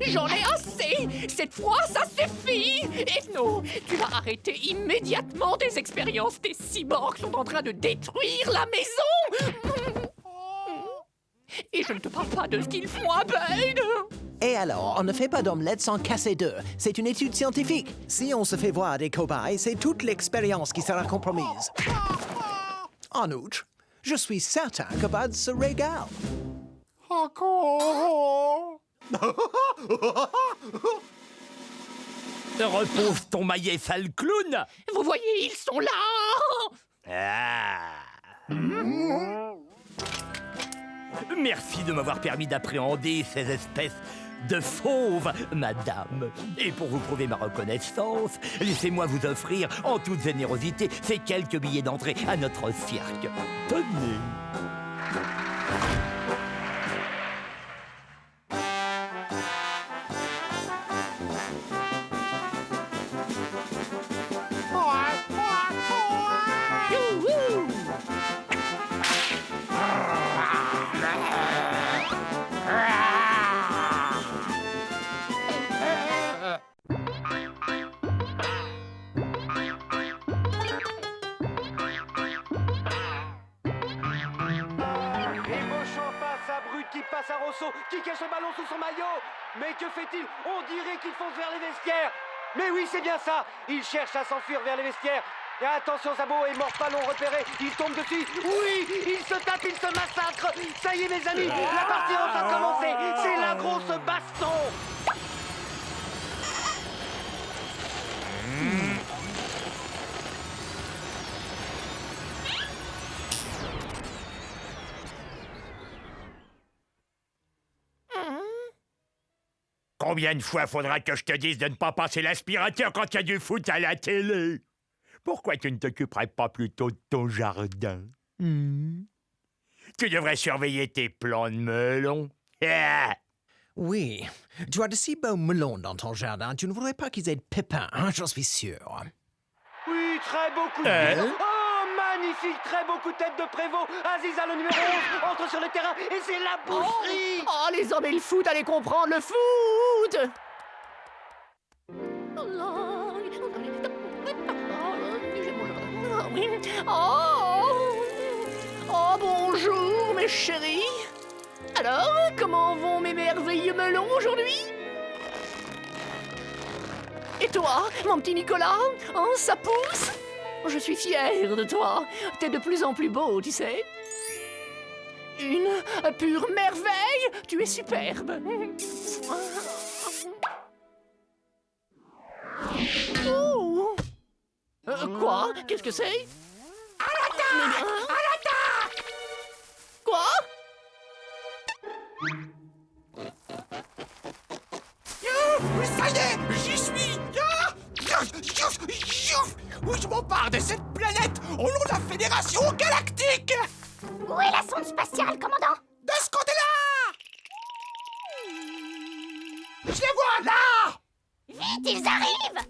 J'en ai assez! Cette fois, ça suffit! Ethno, tu vas arrêter immédiatement tes expériences. Tes cyborgs sont en train de détruire la maison! Et je ne te parle pas de ce qu'ils font à Bane! Et alors, on ne fait pas d'omelette sans casser d'œufs. C'est une étude scientifique. Si on se fait voir des cobayes, c'est toute l'expérience qui sera compromise. En outre, je suis certain que Bud se régale. Encore! Repose ton maillet, sale clown! Vous voyez, ils sont là! Ah. Merci de m'avoir permis d'appréhender ces espèces de fauves, madame. Et pour vous prouver ma reconnaissance, laissez-moi vous offrir, en toute générosité, ces quelques billets d'entrée à notre cirque. Tenez. Qui passe à Rosso, qui cache le ballon sous son maillot. Mais que fait-il? On dirait qu'il fonce vers les vestiaires. Mais oui, c'est bien ça. Il cherche à s'enfuir vers les vestiaires. Et attention, Zabo et Morpalon repérés. Il tombe dessus. Oui, il se tape, il se massacre. Ça y est, mes amis, la partie va enfin commencer. C'est la grosse baston. Combien de fois faudra que je te dise de ne pas passer l'aspirateur quand il y a du foot à la télé? Pourquoi tu ne t'occuperais pas plutôt de ton jardin? Tu devrais surveiller tes plants de melon. Ah! Oui, tu as de si beaux melons dans ton jardin, tu ne voudrais pas qu'ils aient de pépins, hein, j'en suis sûr. Oui, très beau coup de pied. Oh, magnifique, très beau coup de tête de Prévost. Aziza, le numéro 11, entre sur le terrain et c'est la boucherie. Oh, les hommes et le foot, allez comprendre le foot! Oh, bonjour, mes chéris. Alors, comment vont mes merveilleux melons aujourd'hui? Et toi, mon petit Nicolas? Hein, ça pousse? Je suis fière de toi. T'es de plus en plus beau, tu sais. Une pure merveille. Tu es superbe. Oh. Quoi? Qu'est-ce que c'est? À l'attaque! À l'attaque! Quoi? Ça y est, j'y suis. Où je m'empare de cette planète au nom de la Fédération Galactique. Où est la sonde spatiale, commandant? De ce côté-là. Je les vois là. Vite, ils arrivent.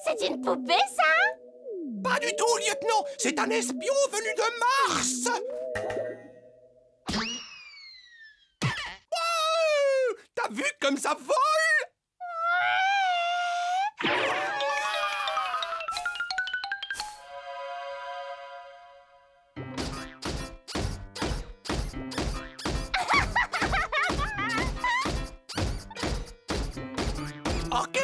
C'est une poupée, ça? Pas du tout, lieutenant. C'est un espion venu de Mars. T'as vu comme ça vole? Ok,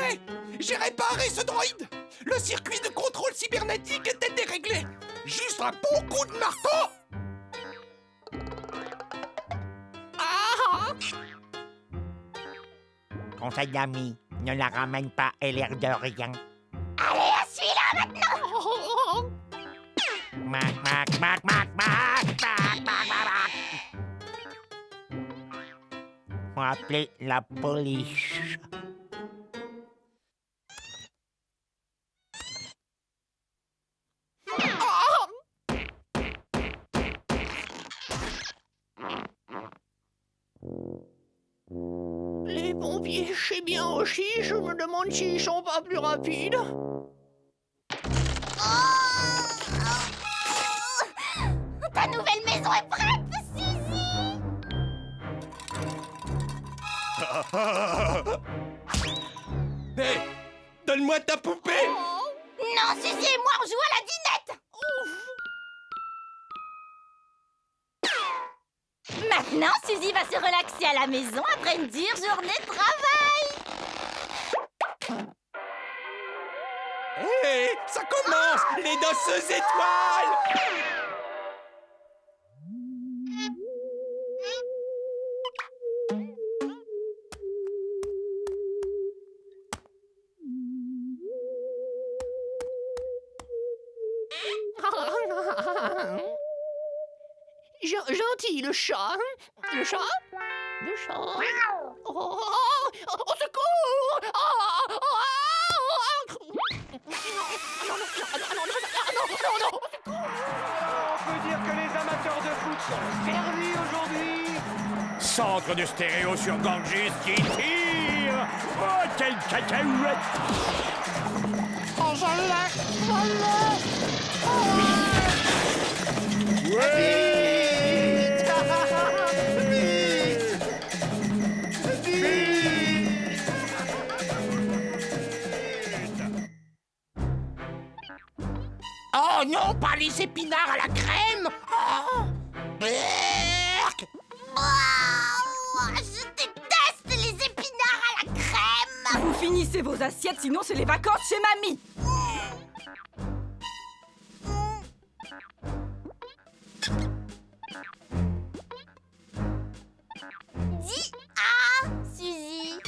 j'ai réparé ce droïde. Le circuit de contrôle cybernétique était déréglé. Juste un bon coup de marteau. Conseil d'amis, ne la ramène pas, elle a l'air de rien. Allez, à celui-là maintenant. Mac, mac, mac, mac, mac, mac, mac, mac. Faut appeler la police. Les pompiers chient bien aussi, je me demande s'ils sont pas plus rapides. Ta nouvelle maison est prête, Suzy. Hé, donne-moi ta poupée. Non, Suzy et moi, on joue à la dinette. Maintenant, Suzy va se relaxer à la maison après une dure journée de travail. Hé, ça commence, les danseuses étoiles. Gentil, le chat. Le chat? Le chat? Oh, au secours! On peut dire que les amateurs de foot sont servis aujourd'hui. Centre de stéréo sur Ganges qui tire. Oh, quelle cacahuète. Oh, je l'ai. Oh non, pas les épinards à la crème. Oh. Berk. Je déteste les épinards à la crème. Vous finissez vos assiettes, sinon c'est les vacances chez mamie. Dis ah, Suzy.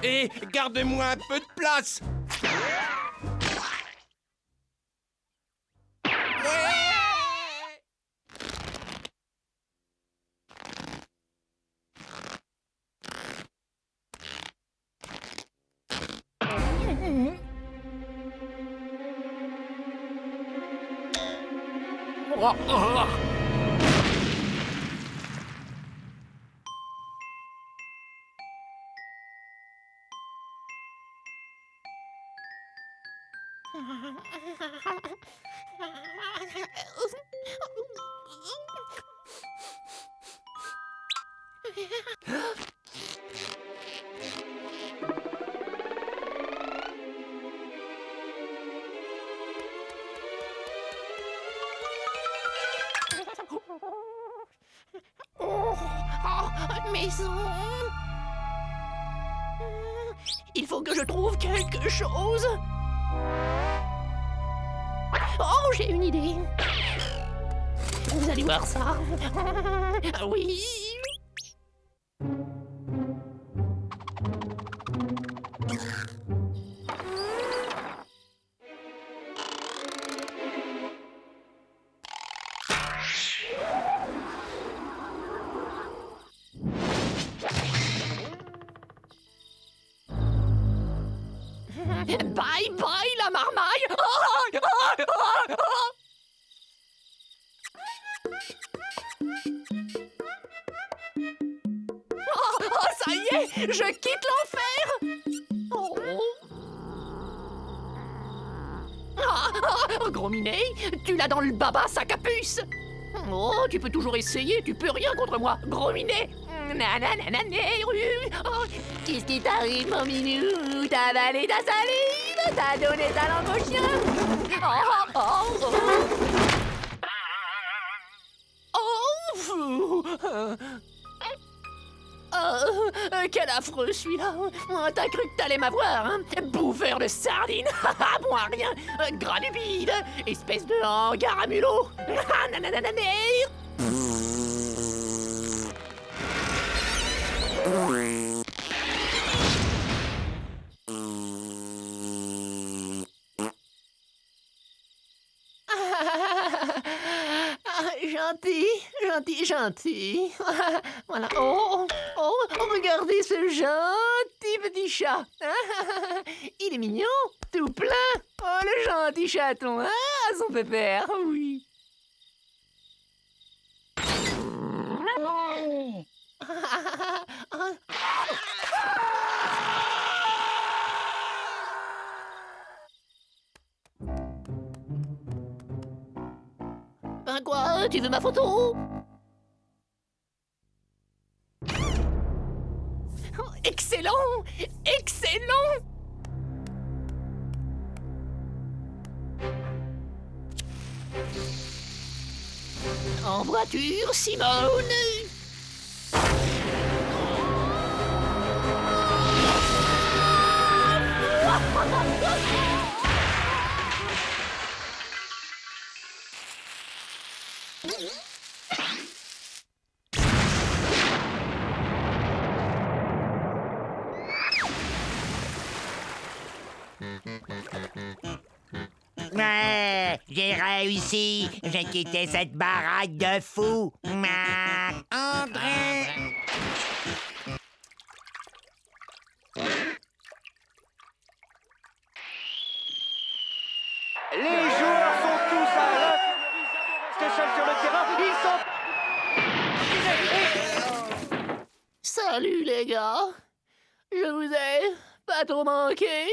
Et garde-moi un peu de place. Maison. Il faut que je trouve quelque chose. Oh, j'ai une idée. Vous allez voir ça. Ah oui. Bye bye la marmaille. Oh, ça y est, je quitte l'enfer. Gros minet, tu l'as dans le baba, sac à puce. Oh, tu peux toujours essayer, tu peux rien contre moi, gros minet. Oh, qu'est-ce qui t'arrive, mon minou? T'as avalé ta salive, t'as donné ta langue au chien. Quel affreux celui-là. T'as cru que t'allais m'avoir, hein? Bouffeur de sardines. Bon à rien. Gras du bide. Espèce de hangar à mulot. Gentil. Voilà. Oh, regardez ce gentil petit chat. Il est mignon, tout plein. Oh, le gentil chaton, hein, son pépère, oui. Ben quoi, tu veux ma photo? Excellent! Excellent! En voiture, Simone! Ouais, j'ai réussi. J'ai quitté cette baraque de fous. Entrez. Les joueurs sont tous à l'infirmerie. Zabor reste seul sur le terrain. Ils sont... Salut les gars. Je vous ai pas trop manqué.